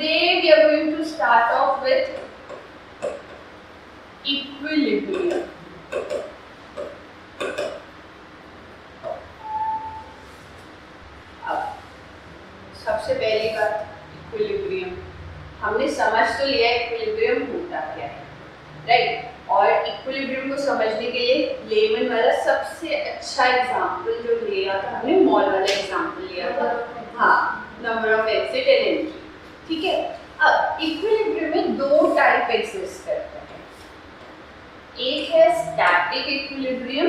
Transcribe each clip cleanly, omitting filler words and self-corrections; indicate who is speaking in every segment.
Speaker 1: today we are going to start off with equilibrium. अब सबसे पहली बात इक्विलिब्रियम, हमने समझ तो लिया इक्विलिब्रियम होता क्या है, राइट? और इक्विलिब्रियम को समझने के लिए लेमन वाला सबसे अच्छा एग्जांपल जो लिया था हमने, मॉल वाला एग्जांपल लिया था, हाँ, number of exit and entry, ठीक है। अब इक्विलिब्रियम में दो टाइप एग्जिस्ट करते हैं, एक है स्टैटिक इक्विलिब्रियम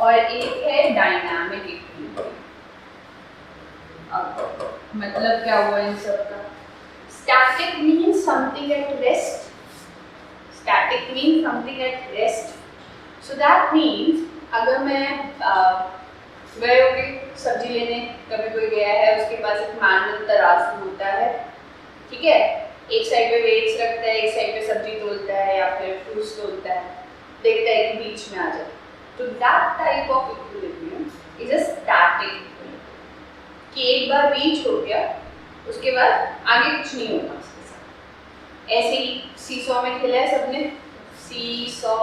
Speaker 1: और एक है डायनामिक इक्विलिब्रियम। अब मतलब क्या हुआ इन सब का? Static means something at rest, static means something at rest, so that means अगर मैं गए होंगे सब्जी लेने, कभी कोई गया है, उसके पास एक मैनुअल तराजू होता है, ठीक है, एक साइड पे वेट्स रखता है, एक साइड पे सब्जी तोलता है या फिर फ्रूट्स तोलता है, देखता है कि बीच में आ जाए, तो that type of equilibrium is a static equilibrium, कि एक बार बीच हो गया उसके बाद आगे कुछ नहीं होता। ऐसे ही सीसॉ में खेला है सबने, seesaw,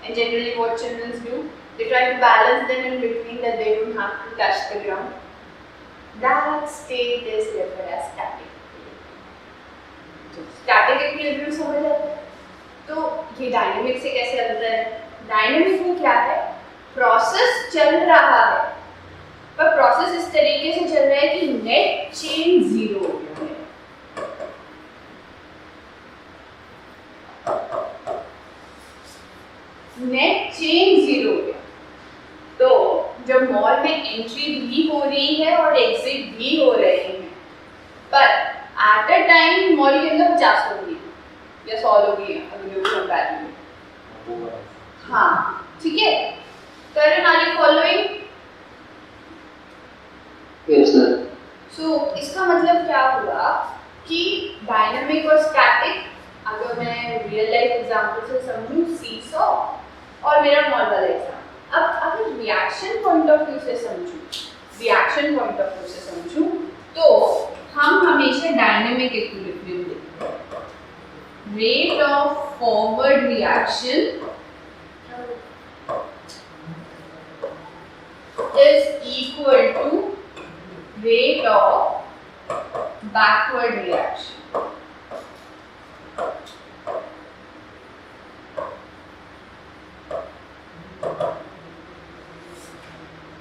Speaker 1: and generally what children do, they try to balance them in between that they don't have to touch the ground. That state is referred as static equilibrium. Static equilibrium समझ आते हैं? तो ये dynamic से कैसे अलग है? Dynamic में क्या है? प्रोसेस चल रहा है, पर प्रोसेस इस तरीके से चल रहा है कि नेट चेंज जीरो हो गया है। नेट चेंज जीरो हो गया, तो जब मॉल में एंट्री भी हो रही है और एग्जिट भी हो रहे हैं, पर एट अ टाइम मॉल के अंदर 50 लोग हैं या 100 लोग हैं, हाँ, ठीक है। Karan, are you following?
Speaker 2: Yes sir.
Speaker 1: So इसका मतलब क्या हुआ कि डायनामिक और स्टैटिक, अगर मैं रियल लाइफ एग्जांपल से समझूं, सीसॉ और मेरा मॉल वाला एग्जाम्पल, अब अगर रिएक्शन पॉइंट ऑफ व्यू से समझूं, तो हम हमेशा डायनामिक इक्विलिब्रियम देखते हैं। Rate of forward reaction is equal to rate of backward reaction.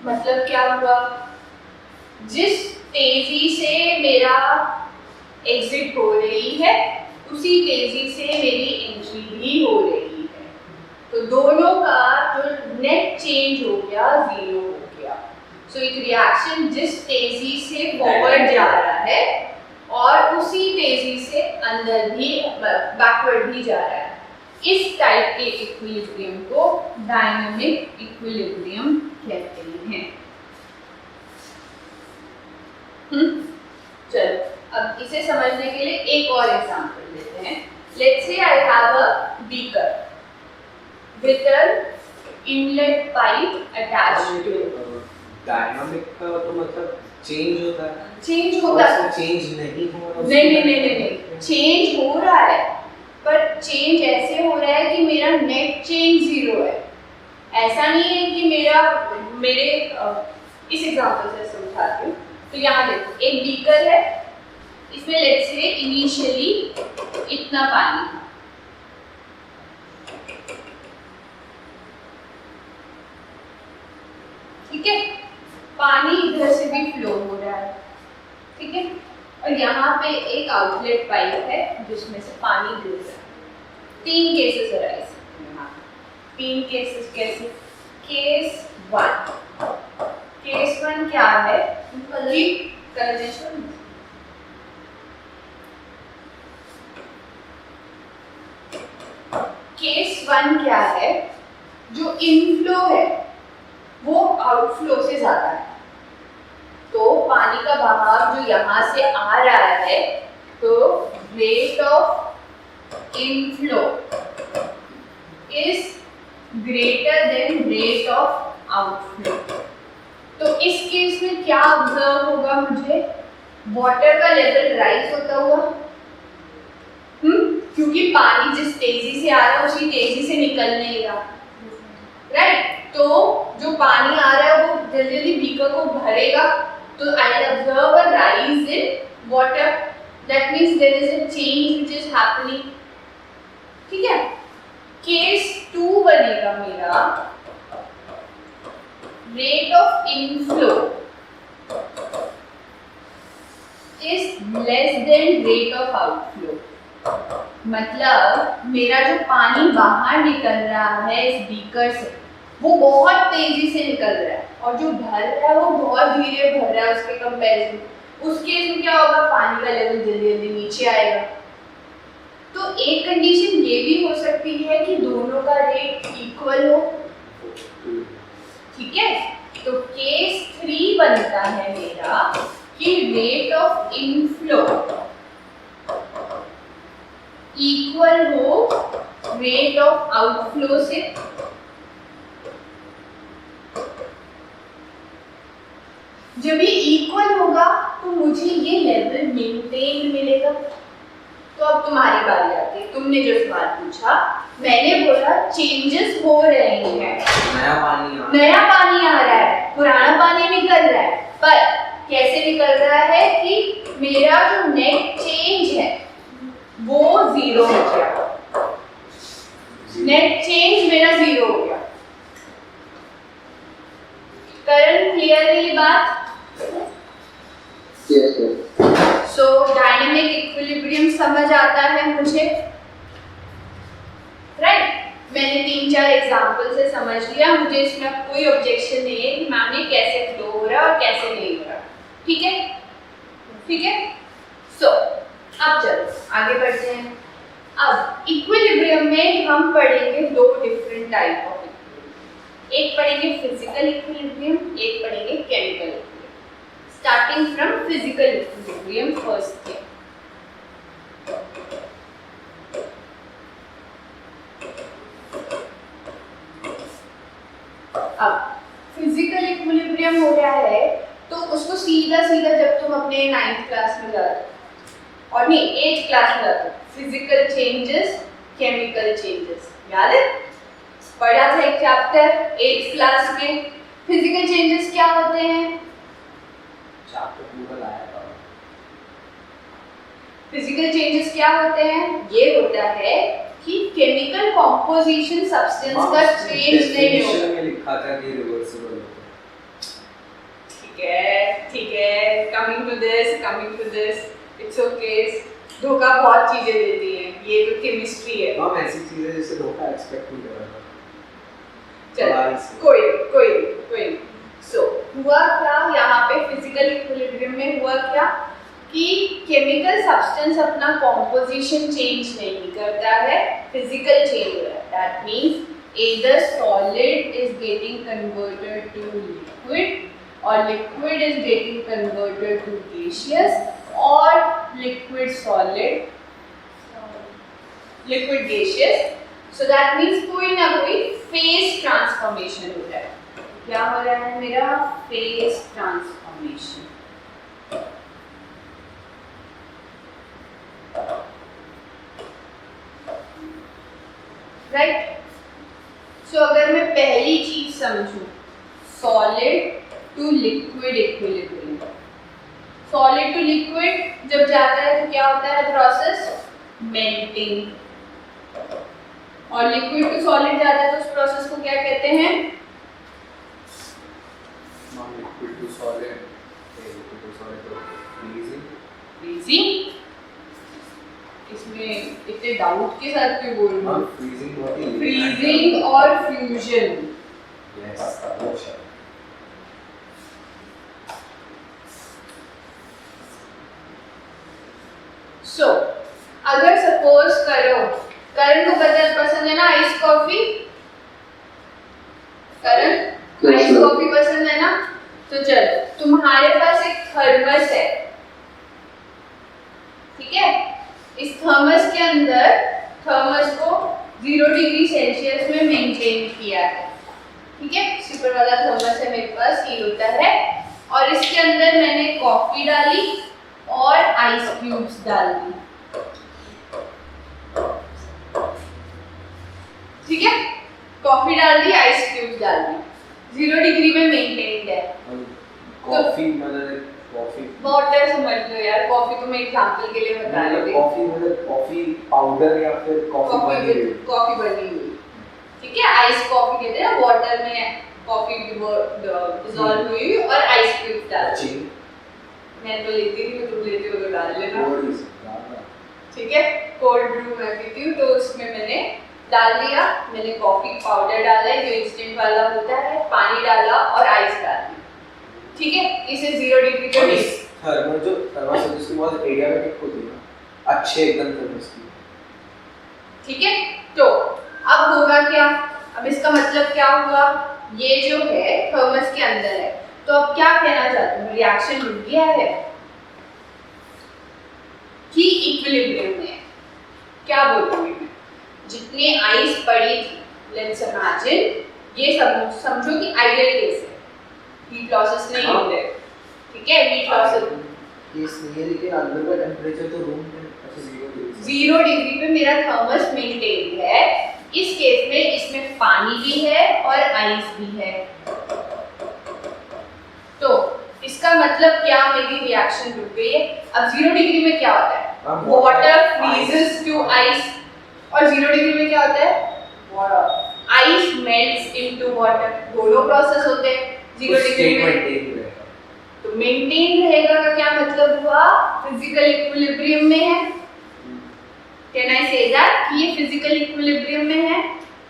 Speaker 1: मतलब क्या हुआ? जिस तेजी से मेरा एग्जिट हो रही है, उसी तेजी से मेरी एंट्री भी हो रही है, तो दोनों का जो नेट चेंज हो गया, जीरो हो गया। सो एक रिएक्शन जिस तेजी से फॉरवर्ड जा रहा है और उसी तेजी से अंदर भी, बैकवर्ड भी जा रहा है, इस टाइप के इक्विलिब्रियम को डायनामिक इक्विलिब्रियम कहते हैं। चलो, अब इसे समझने के लिए एक और एग्जांपल लेते हैं। Let's say I have a beaker with an inlet pipe attached to it.
Speaker 2: Dynamic का तो मतलब चेंज होता है,
Speaker 1: चेंज होता है,
Speaker 2: चेंज नहीं हो रहा।
Speaker 1: नहीं, चेंज हो रहा है, पर चेंज ऐसे हो रहा है कि मेरा नेट चेंज जीरो है। ऐसा नहीं है कि मेरे इस एग्जांपल से समझाती हूँ। तो यहाँ देखो, एक बीकर है, इसमें लेट्स से इनिशियली इतना पानी था, ठीक है, पानी इधर से भी फ्लो हो रहा है, ठीक है, और यहाँ पे एक आउटलेट पाइप है जिसमें से पानी गिर रहा है। 3 केसेस अराइज, 3 केसेस कैसे? केस 1 क्या है? केस 1 क्या है? जो इनफ्लो है वो आउटफ्लो से ज्यादा है, तो पानी का बहाव जो यहाँ से आ रहा है, तो rate of inflow is greater than rate of outflow. तो इस केस में क्या ऑब्जर्व होगा मुझे? वाटर का लेवल राइज होता हुआ, क्योंकि पानी जिस तेजी से आ रहा है उसी तेजी से निकल नहीं रहा, राइट। तो जो पानी आ रहा है वो जल्दी जल्दी बीकर को भरेगा, तो I observe a rise in water, that means there is a change which is happening, ठीक है। केस 2 बनेगा मेरा rate of inflow is less than rate of outflow, मतलब मेरा जो पानी बाहर निकल रहा है इस बीकर से वो बहुत तेजी से निकल रहा है, और जो भर रहा है वो बहुत धीरे भर रहा है उसके कंपैरिजन। उस केस में क्या होगा, पानी का लेवल जल्दी जल्दी नीचे आएगा। तो एक कंडीशन ये भी हो सकती है कि दोनों का रेट इक्वल हो, ठीक है। तो केस 3 बनता है मेरा कि रेट ऑफ इनफ्लो इक्वल हो रेट ऑफ आउटफ्लो से, जब ये इक्वल होगा तो मुझे ये लेवल मेंटेन मिलेगा। तो अब तुम्हारी बारी आती है, तुमने जो सवाल पूछा, मैंने बोला चेंजेस हो रहे हैं, नया पानी आ रहा है, पुराना पानी निकल रहा है, पर कैसे निकल रहा है कि मेरा जो नेट चेंज है वो 0 हो गया, नेट चेंज मेरा 0 हो गया। करण क्लियर है ये बात?
Speaker 3: Yes, sir.
Speaker 1: सो डायनेमिक इक्विलिब्रियम समझ आता है मुझे, राइट। मैंने 3-4 एग्जांपल से समझ लिया, मुझे इसमें कोई ऑब्जेक्शन नहीं है कि मैम ये कैसे फ्लो हो रहा है और कैसे नहीं हो रहा, ठीक है, ठीक है। सो अब चलो आगे बढ़ते हैं। अब इक्विलिब्रियम में हम पढ़ेंगे 2 डिफरेंट टाइप ऑफ इक्विलिब्रियम, एक पढ़ेंगे फिजिकल इक्विलिब्रियम, एक पढ़ेंगे chemical equilibrium. Starting from physical equilibrium first here. अब फिजिकल इक्विलिब्रियम हो रहा है तो उसको सीधा सीधा जब तुम अपने 9th क्लास में जाते हो, और नहीं 8th क्लास में जाते हो, फिजिकल चेंजेस केमिकल चेंजेस याद है, पढ़ा था एक चैप्टर 8th क्लास में। फिजिकल चेंजेस क्या होते हैं? फिजिकल चेंजेस क्या होते हैं? ये होता है कि केमिकल कॉम्पोजिशन सब्सटेंस का चेंज नहीं होगा।
Speaker 2: में लिखा था कि रिवर्सिबल होता
Speaker 1: है, ठीक है, coming to this, it's okay. धोखा बहुत चीजें देती है, ये तो केमिस्ट्री है।
Speaker 2: हम ऐसी चीजें जैसे धोखा एक्सपेक्ट नहीं कर रहा।
Speaker 1: चल कोई सो हुआ क्या यहाँ पे फिजिकल इक्विलिब्रियम में, हुआ क्या कि केमिकल सब्सटेंस अपना कॉम्पोजिशन चेंज नहीं करता है, फिजिकल चेंज हो रहा है। That means either solid is getting converted to liquid or liquid is getting converted to gaseous or liquid solid, liquid gaseous. So that means कोई ना कोई phase transformation हो रहा है। क्या हो रहा है मेरा? phase transformation। राइट। सो अगर मैं पहली चीज समझूं, solid to liquid equilibrium, solid to liquid जब जाता है तो क्या होता है प्रोसेस? मेल्टिंग। और लिक्विड टू सॉलिड जाता है तो उस प्रोसेस को क्या कहते हैं?
Speaker 2: Liquid to solid,
Speaker 1: freezing. इसमें इतने डाउट के साथ क्यों बोल रहे हो? फ्रीजिंग और फ्यूजन।
Speaker 2: यस।
Speaker 1: सो अगर सपोज करो करण को पसंद है ना आइस कॉफी, करण आइस कॉफी पसंद है ना, तो चलो तुम्हारे पास एक थर्मस है, ठीक है। इस थर्मस के अंदर थर्मस को 0 डिग्री सेल्सियस में मेंटेन किया है, ठीक है। सुपर वाला थर्मस है मेरे पास, ये होता है। और इसके अंदर मैंने कॉफी डाली और आइस क्यूब्स डाल दी। ठीक है, कॉफी डाल दी, आइस क्यूब्स डाल दी, 0 डिग्री में मेंटेन्ड है।
Speaker 2: कॉफी मतलब कॉफी
Speaker 1: वाटर समझ लो यार, कॉफी तो मैं एग्जांपल के लिए बता रही थी।
Speaker 2: कॉफी मतलब कॉफी पाउडर या फिर कॉफी बनी हुई।
Speaker 1: कॉफी बनी हुई, ठीक है। आइस कॉफी कहते हैं, वाटर में कॉफी डिसॉल्व हुई और आइस क्यूब डाल दी। मैं तो लेती थी, तुम लेते हो तो डाल लेना। ठीक है, कोल्ड ब्रू मैं पीती हूँ तो उसमें मैंने डाल दिया, मैंने कॉफी पाउडर डाला है जो इंस्टेंट वाला होता है, पानी डाला और आइस डाल दी। ठीक है, इसे 0 डिग्री पे मिक्स।
Speaker 2: थर्मल जो थर्मल है उसकी बहुत एडियाबैटिक होती है ना, अच्छे एकदम थर्मस की।
Speaker 1: ठीक है, तो अब होगा क्या, अब इसका मतलब क्या हुआ, ये जो है थर्मस के अंदर है, तो अब क्या कहना चाहते हैं, रिएक्शन रुक गया है कि इक्विलिब्रियम में है। क्या बोलूंगी मैं, जितने आइस पड़ी थी, लेट्स इमेजिन ये सब समझो कि आइडियल केस है, हीट लॉसेस नहीं हो रहे, ठीक है, हीट लॉसेस
Speaker 2: केस नहीं है, लेकिन अंदर का टेंपरेचर तो रूम में
Speaker 1: 0 डिग्री पे मेरा थर्मस मेंटेन है। इस केस में इसमें पानी भी है और आइस भी है, तो इसका मतलब क्या, मेरी रिएक्शन रुक गई है। अब 0 डिग्री में क्या होता है, वाटर फ्रीजेस टू आइस, और 0 डिग्री में क्या होता है, आइस मेल्ट्स इनटू वाटर, दोनों प्रोसेस होते हैं 0 डिग्री में। तो मेंटेन रहेगा का क्या मतलब हुआ, फिजिकल इक्विलिब्रियम में है। Can I say that कि ये physical equilibrium में है?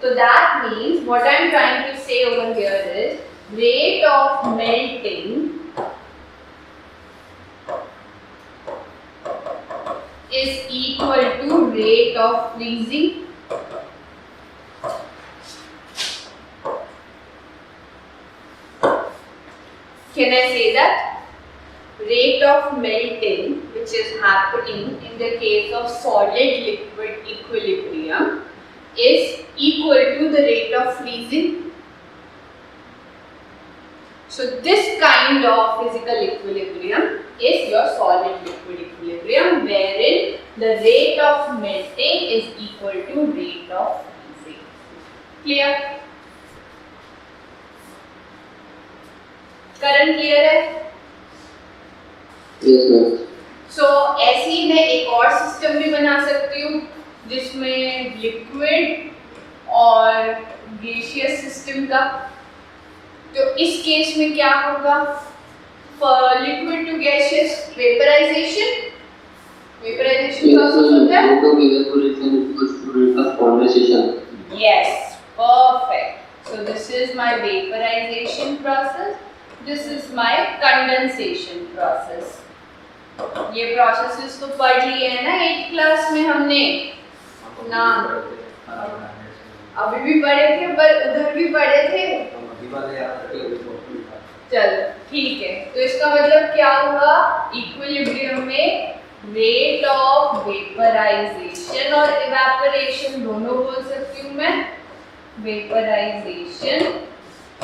Speaker 1: So that means what I am trying to say over here is rate of melting is equal to rate of freezing. Can I say that? Rate of melting which is happening in the case of solid liquid equilibrium is equal to the rate of freezing. So this kind of physical equilibrium is your solid liquid equilibrium, wherein the rate of melting is equal to rate of freezing. Clear? Current clear है? So ऐसे ही मैं एक और system भी बना सकती हूँ जिसमें लिक्विड और गैसियस सिस्टम का। तो इस केस में क्या होगा, liquid to gaseous vaporisation, vaporisation process होता है। Yes, perfect. So this is my vaporization process. This is my condensation process. ये प्रोसेसेस तो पढ़ लिए है ना 8th क्लास में हमने ना, अभी भी पढ़े थे पर उधर भी पढ़े थे। चलो ठीक है, तो इसका मतलब क्या हुआ, इक्विलिब्रियम में रेट ऑफ वेपराइजेशन और इवेपोरेशन दोनों बोल सकती हूँ मैं, vaporisation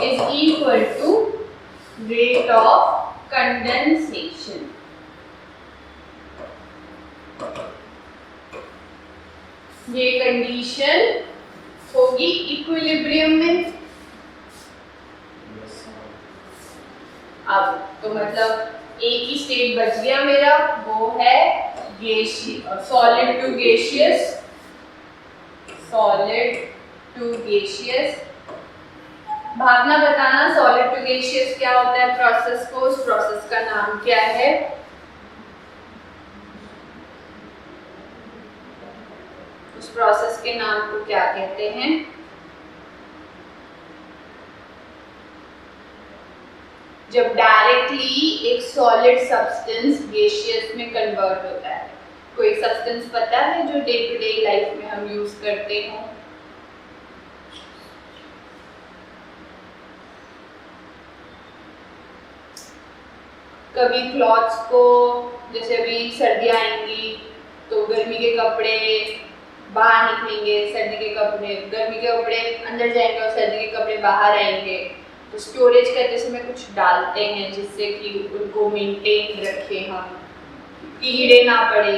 Speaker 1: is equal to rate of condensation. ये कंडीशन होगी इक्विलिब्रियम में। अब तो मतलब एक ही स्टेट बच गया मेरा, वो है solid to gaseous, solid to gaseous. Bhavna बताना सॉलिड टू गैसियस क्या होता है प्रोसेस को, उस प्रोसेस का नाम क्या है? उस प्रोसेस के नाम को क्या कहते हैं? जब डायरेक्टली एक सॉलिड सब्सटेंस गैसियस में कन्वर्ट होता है। कोई सब्सटेंस पता है जो डे टू डे लाइफ में हम यूज करते हो? कभी क्लॉथ्स को, जैसे अभी सर्दियाँ आएंगी तो गर्मी के कपड़े बाहर निकलेंगे, सर्दी के कपड़े, गर्मी के कपड़े अंदर जाएंगे और सर्दी के कपड़े बाहर आएंगे, तो स्टोरेज करते समय कुछ डालते हैं जिससे कि उनको मेंटेन रखें हम, कीड़े ना पड़े।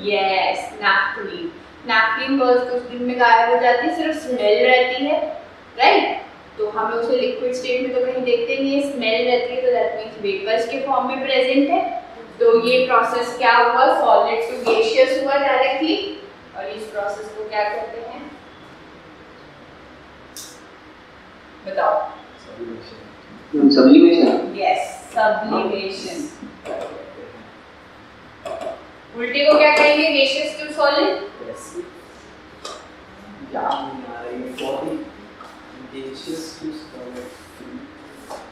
Speaker 1: Yes, naphthalene. नैफ्थलीन बॉल्स कुछ दिन में गायब हो जाती है, सिर्फ स्मेल रहती है, राइट? तो हम लोग उसे लिक्विड स्टेट में तो कहीं देखते नहीं है, स्मेल रहती है, तो दैट मींस वेपर्स के फॉर्म में प्रेजेंट है। तो ये प्रोसेस क्या हुआ, सॉलिड टू गैसियस हुआ डायरेक्टली, और इस प्रोसेस को क्या कहते हैं बताओ?
Speaker 3: सब्लिमेशन।
Speaker 1: Yes, sublimation. उल्टे को क्या कहेंगे, गैसियस टू सॉलिड?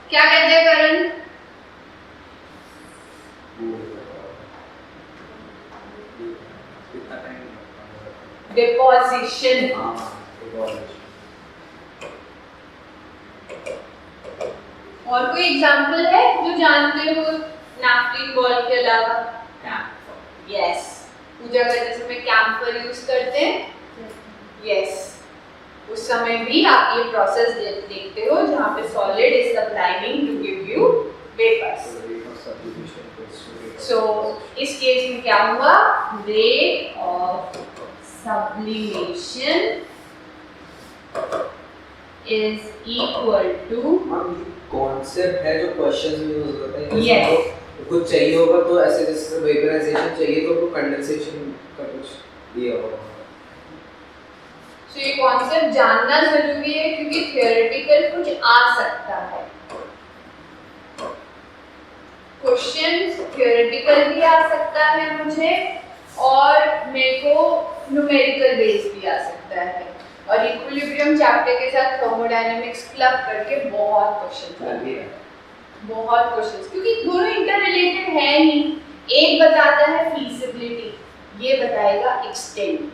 Speaker 1: क्या कहते हैं करण? डिपोजिशन। और कोई एग्जांपल है जो जानते हो नैफ्थलीन बॉल के अलावा? यस, पूजा करते समय कैम्फर यूज करते हैं। यस, उस समय भी आप ये प्रोसेस देखते हो जहाँ पे solid is supplying to give you vapours. So इस केस में क्या हुआ, rate of sublimation is equal to,
Speaker 2: concept है जो क्वेश्चंस में यूज होता है।
Speaker 1: Yes.
Speaker 2: तो कुछ चाहिए होगा तो ऐसे जैसे वेपराइजेशन चाहिए तो कंडेंसेशन का कुछ दिया होगा।
Speaker 1: सो ये कॉन्सेप्ट जानना जरूरी है क्योंकि थियोरेटिकल कुछ आ सकता है। क्वेश्चंस थियोरेटिकल भी आ सकता है मुझे, और मेरे को न्यूमेरिकल बेस भी आ सकता है। और इक्विलिब्रियम चैप्टर के साथ थर्मोडायनामिक्स क्लब करके बहुत क्वेश्चंस आते हैं, बहुत क्वेश्चंस, क्योंकि दोनों इंटर रिलेटेड है ही। एक बताता है फीजिबिलिटी, ये बताएगा एक्सटेंट,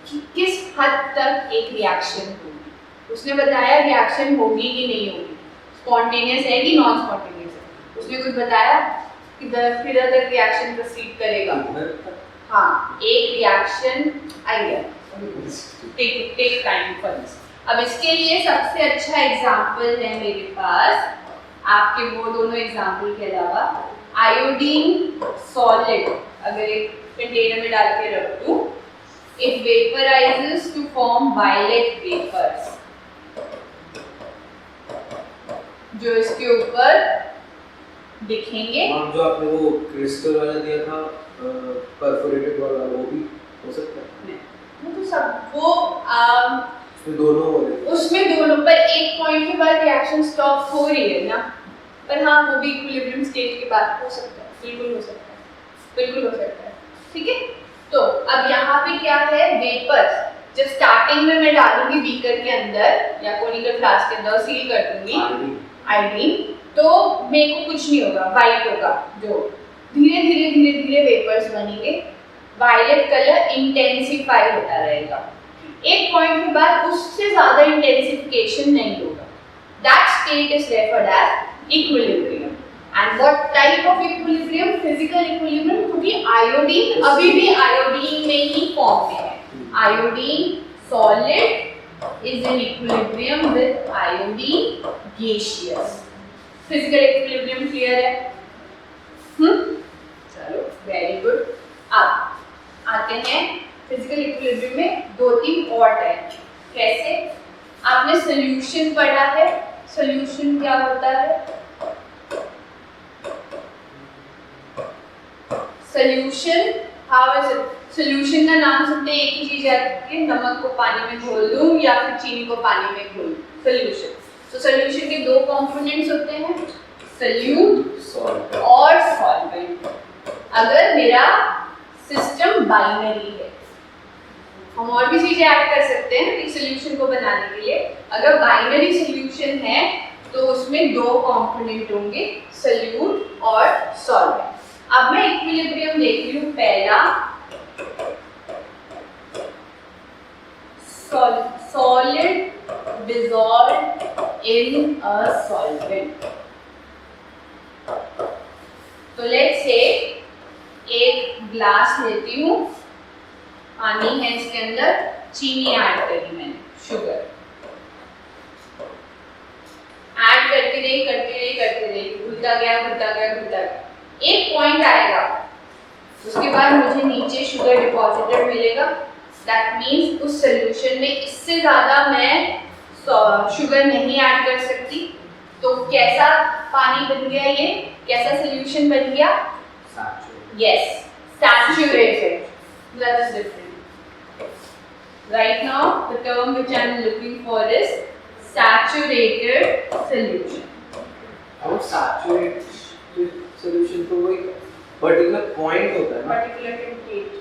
Speaker 1: कि किस हद तक एक रिएक्शन होगी। उसने बताया रिएक्शन होगी कि नहीं होगी, स्पॉन्टेनियस है कि नॉन स्पॉन्टेनियस है। उसने कुछ बताया किधर तक रिएक्शन प्रोसीड करेगा। हाँ, एक reaction idea, take time for this. अब इसके लिए सबसे अच्छा एग्जांपल है मेरे पास, आपके वो दोनों एग्जांपल के अलावा, आयोडीन सॉलिड अगर एक कंटेनर में डाल के रख दूं, it vaporizes to form violet vapors, जो इसके ऊपर दिखेंगे।
Speaker 2: जो आपने वो क्रिस्टल वाला दिया था, परफोरेटेड वाला, वो भी हो सकता है?
Speaker 1: वो तो सब वो
Speaker 2: उसमें दोनों हो रहे हैं।
Speaker 1: उसमें दोनों, पर एक पॉइंट के बाद रिएक्शन स्टॉप हो रही है ना, पर हाँ वो भी इक्विलिब्रियम स्टेट के बाद हो सकता है, बिल्कुल हो सकता है, बिल्कुल हो सकता है। ठीक है, तो अब यहाँ पे क्या है, वेपर्स जब स्टार्टिंग में मैं डालूंगी बीकर के अंदर या कोनिकल फ्लास्क के अंदर, सील कर दूंगी आयोडीन, तो मेरे को कुछ नहीं होगा, वाइट होगा, जो धीरे धीरे धीरे धीरे वेपर्स बनेंगे, वायलेट कलर इंटेंसिफाई होता रहेगा। एक पॉइंट के बाद उससे ज्यादा इंटेंसिफिकेशन नहीं होगा, that state is referred as equilibrium. And what type of equilibrium? Physical equilibrium, क्योंकि आयोडीन अभी भी आयोडीन में ही फॉर्म में है। Iodine solid is in equilibrium with iodine gaseous. Physical equilibrium clear है? चलो वेरी गुड। अब आते हैं फिजिकल इक्विलिब्रियम में 2-3 और टाइप। कैसे? आपने सॉल्यूशन पढ़ा है, सॉल्यूशन क्या होता है? Solution, how is it? Solution का नाम सुनते एक ही चीज आती है, नमक को पानी में घोल दूं या फिर चीनी को पानी में घोल दूं, सॉल्यूशन। तो सॉल्यूशन के 2 कंपोनेंट्स होते हैं, सॉल्यूट और सॉल्वेंट। अगर मेरा सिस्टम बाइनरी है, हम और भी चीजें ऐड कर सकते हैं एक सॉल्यूशन को बनाने के लिए। अगर बाइनरी सॉल्यूशन है तो उसमें 2 कंपोनेंट होंगे, सॉल्यूट और सॉल्वेंट। अब मैं इक्विलिब्रियम देख रही हूँ, पहला solid dissolved in a solvent। तो लेट्स से एक ग्लास लेती हूँ, पानी है इसके अंदर, चीनी ऐड करी मैंने, शुगर ऐड करती रही घुलता गया घुलता गया घुलता गया, एक पॉइंट आएगा, उसके बाद मुझे नीचे शुगर डिपॉजिटेड मिलेगा। दैट मीन्स उस सोल्यूशन में इससे ज़्यादा मैं शुगर नहीं ऐड कर सकती। तो कैसा पानी बन गया, ये कैसा सोल्यूशन बन गया? Yes, saturated. That is different. Right now, the term which I am looking for is saturated solution.
Speaker 2: और सैचुरेटेड सॉल्यूशन तो वही पर्टिकुलर पॉइंट होता है ना,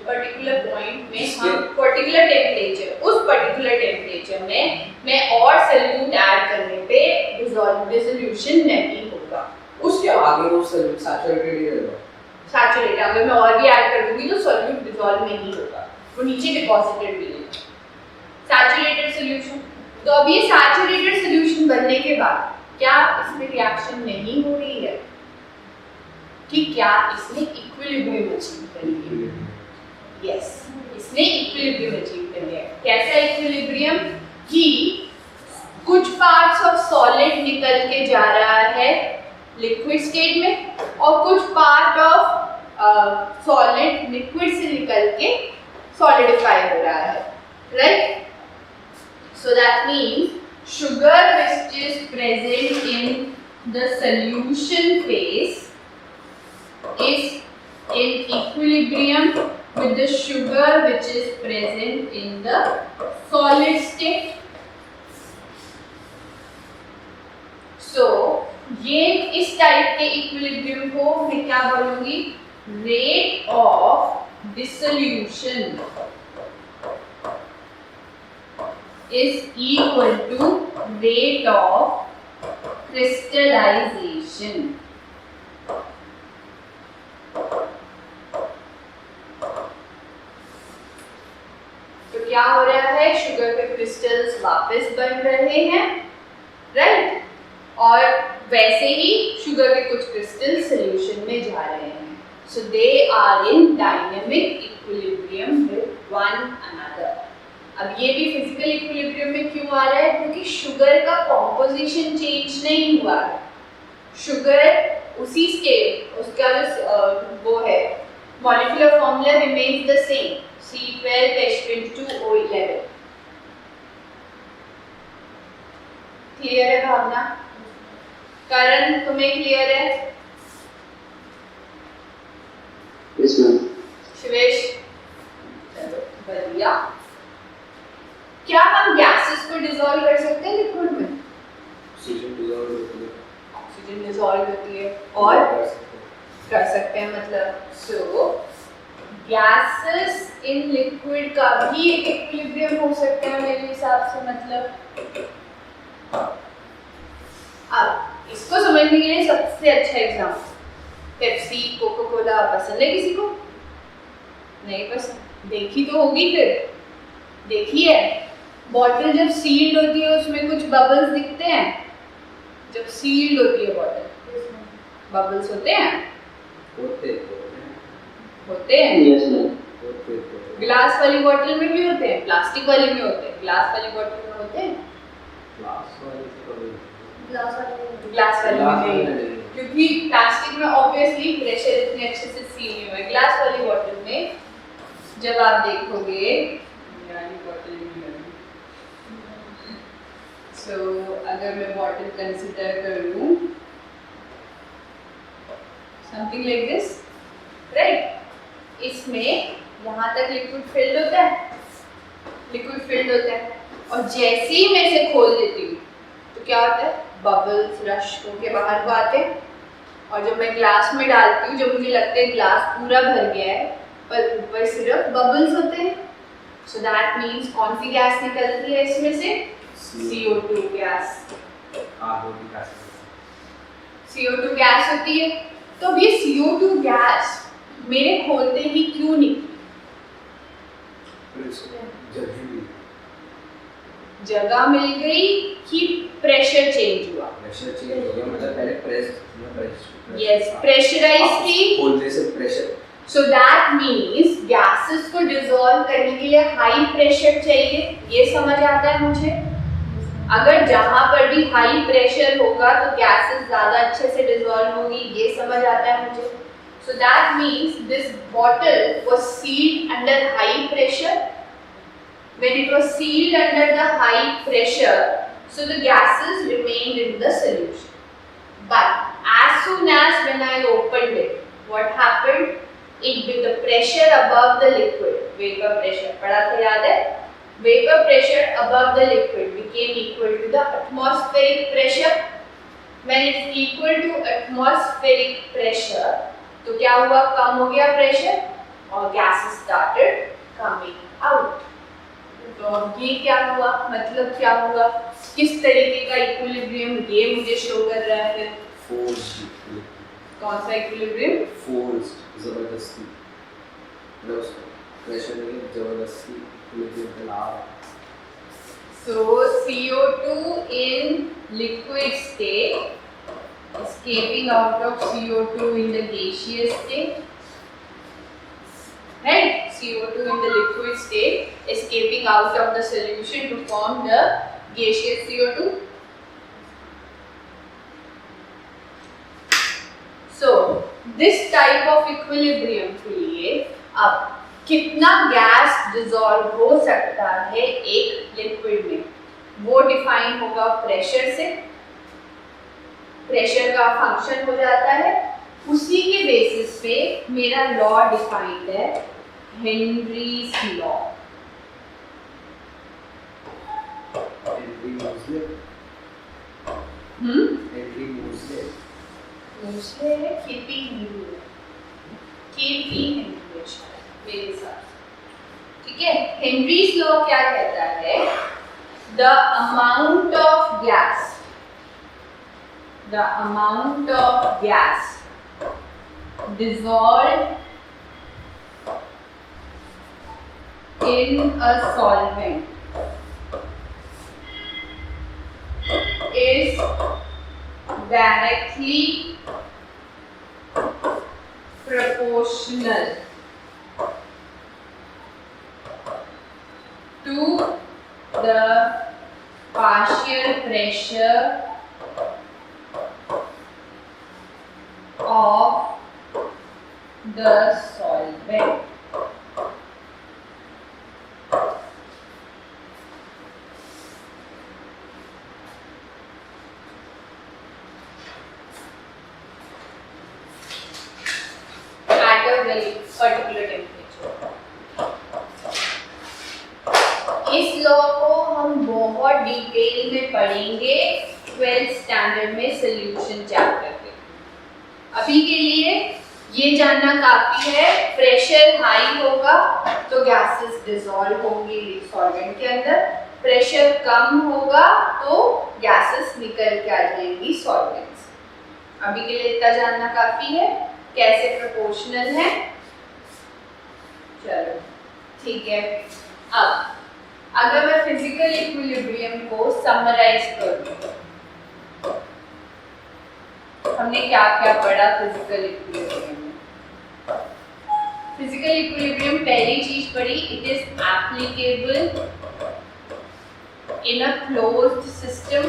Speaker 1: पर्टिकुलर पॉइंट में हम पर्टिकुलर टेम्परेचर, उस पर्टिकुलर टेम्परेचर में मैं और सॉल्यूट ऐड करने पे डिसोल्यूशन नहीं होगा।
Speaker 2: उसके आगे वो सैचुरेटेड ही रहेगा।
Speaker 1: सैचुरेटेड अगर मैं और भी ऐड कर दूंगी तो सॉल्यूट डिसॉल्व नहीं होगा, वो नीचे डिपॉजिटेड मिलेगा। सैचुरेटेड सॉल्यूशन, तो अब ये सैचुरेटेड सॉल्यूशन बनने के बाद क्या इसमें रिएक्शन नहीं हो रही है कि क्या इसने इक्विलिब्रियम अचीव कर लिया? यस, इसने इक्विलिब्रियम अचीव कर लिया। कैसा इक्विलिब्रियम? कि कुछ पार्ट्स ऑफ सॉलिड निकल के जा रहा है लिक्विड स्टेट में और कुछ पार्ट ऑफ सॉलिड लिक्विड से निकल के सॉलिडिफाई हो रहा है, right? So that means sugar which is present in the solution phase is in equilibrium with the sugar which is present in the solid state. So ये इस type के equilibrium को मैं क्या बोलूंगी? Rate of dissolution is equal to rate of crystallization. तो क्या हो रहा है? शुगर के क्रिस्टल्स वापस बन रहे हैं, राइट? और वैसे ही शुगर के कुछ क्रिस्टल सॉल्यूशन में जा रहे हैं। So they are in dynamic equilibrium with one another. अब ये भी फिजिकल इक्विलिब्रियम में क्यों आ रहा है? क्योंकि शुगर का कॉम्पोजिशन चेंज नहीं हुआ है, शुगर उसी स्टेट, उसका जो वो है molecular formula remains the same, C12H22O11। Clear है भावना? करण, तुम्हें क्लियर है?
Speaker 3: Yes ma'am.
Speaker 1: शिवेश, चलो बढ़िया। क्या हम गैसेस को डिसॉल्व कर सकते हैं लिक्विड में?
Speaker 2: ऑक्सीजन डिसॉल्व होती है,
Speaker 1: ऑक्सीजन डिसॉल्व होती है और कर सकते हैं, मतलब सो गैसेस इन लिक्विड का भी एक इक्विलिब्रियम हो सकता है मेरे हिसाब से। मतलब अब इसको समझने के लिए सबसे अच्छा एग्जाम्पल, पेप्सी, कोका कोला पसंद है किसी को? नहीं पसंद, देखी तो होगी, फिर देखी है। बॉटल जब सील्ड होती है उसमें कुछ बबल्स दिखते हैं, जब सील्ड होती है बॉटल बबल्स होते हैं, होते हैं।
Speaker 3: Yes ma'am.
Speaker 1: ग्लास वाली बॉटल में भी होते हैं, प्लास्टिक वाली में होते हैं। ग्लास वाली बॉटल में होते हैं, ग्लास वाली में नहीं, क्योंकि प्लास्टिक में ऑब्वियसली प्रेशर इतने अच्छे से सील नहीं हुआ है। ग्लास वाली बॉटल में जब आप देखोगे, सो अगर मैं बॉटल कंसिडर करूं समथिंग लाइक दिस, राइट? इसमें यहाँ तक लिक्विड फिल्ड होता है, लिक्विड फिल्ड होता है, और जैसे ही मैं इसे खोल देती हूँ तो क्या होता है? बबल्स रश होके बाहर को आते हैं। और जब मैं ग्लास में डालती हूँ, जब मुझे लगता है ग्लास पूरा भर गया है पर ऊपर सिर्फ बबल्स होते हैं, सो दैट मीन्स कौन सी गैस निकलती है इसमें से? CO2 gas. CO2 गैस होती है। तो अब ये CO2 गैस मेरे खोलते ही क्यों निकली? जगह मिल गई कि प्रेशर चेंज हुआ?
Speaker 2: प्रेशर चेंज हो गया, मतलब पहले प्रेस
Speaker 1: यस, प्रेशराइज थी,
Speaker 2: खोलने से pressure.
Speaker 1: So that means gases को डिसॉल्व करने के लिए हाई प्रेशर चाहिए। ये समझ आता है मुझे? अगर जहां पर भी हाई प्रेशर होगा तो गैसेस ज्यादा अच्छे से डिसॉल्व होगी, ये समझ आता है मुझे। So that means this bottle was sealed under high pressure. When it was sealed under the high pressure, so the gases remained in the solution. But as soon as when I opened it, what happened? It with the pressure above the liquid, vapor pressure, पढ़ा था याद है? Vapor pressure above the liquid became equal to the atmospheric pressure. When it's equal to atmospheric pressure, तो क्या हुआ? कम हो गया pressure और gases started coming out. तो ये क्या हुआ, मतलब क्या हुआ, किस तरीके का इक्विलिब्रियम ये मुझे शो कर रहा है। फिर
Speaker 2: फोर्स्ड,
Speaker 1: कौन सा इक्विलिब्रियम?
Speaker 2: फोर्स्ड, जबरदस्ती, मतलब प्रेशर में जबरदस्ती इक्विलिब्रियम पे ला।
Speaker 1: So CO2 in liquid state escaping out of CO2 in the gaseous state, right? CO2 in the liquid state escaping out of the solution to form the gaseous CO2. So this type of equilibrium के लिए अब कितना gas dissolve हो सकता है एक liquid में, वो डिफाइन होगा प्रेशर से। प्रेशर का फंक्शन हो जाता है, उसी के बेसिस पे मेरा लॉ डिफाइंड है, हेनरीज लॉ।
Speaker 2: हेनरी मोज़ले, हेनरी मोज़ले,
Speaker 1: मोज़ले है केपी हेनरी, केपी हेनरी शायद मेरे साथ, ठीक है। हेनरीज लॉ क्या कहता है? The amount of gas, the amount of gas dissolved in a solvent is directly proportional to the partial pressure of the solvent. At a very particular temperature. इस law को हम बहुत डिटेल में पढ़ेंगे 12th standard में solution chapter में। अभी के लिए ये जानना काफी है, प्रेशर हाई होगा तो गैसेस डिसॉल्व होंगे सॉल्वेंट के अंदर, प्रेशर कम होगा तो गैसेस निकल के आ जाएंगी सॉल्वेंट से। अभी के लिए इतना जानना काफी है, कैसे प्रोपोर्शनल है। चलो ठीक है। अब अगर मैं फिजिकल इक्विलिब्रियम को समराइज करूं, हमने क्या क्या पढ़ा फिजिकल इक्विलिब्रियम में? फिजिकल इक्विलिब्रियम पहली चीज पढ़ी, it is applicable in a closed system.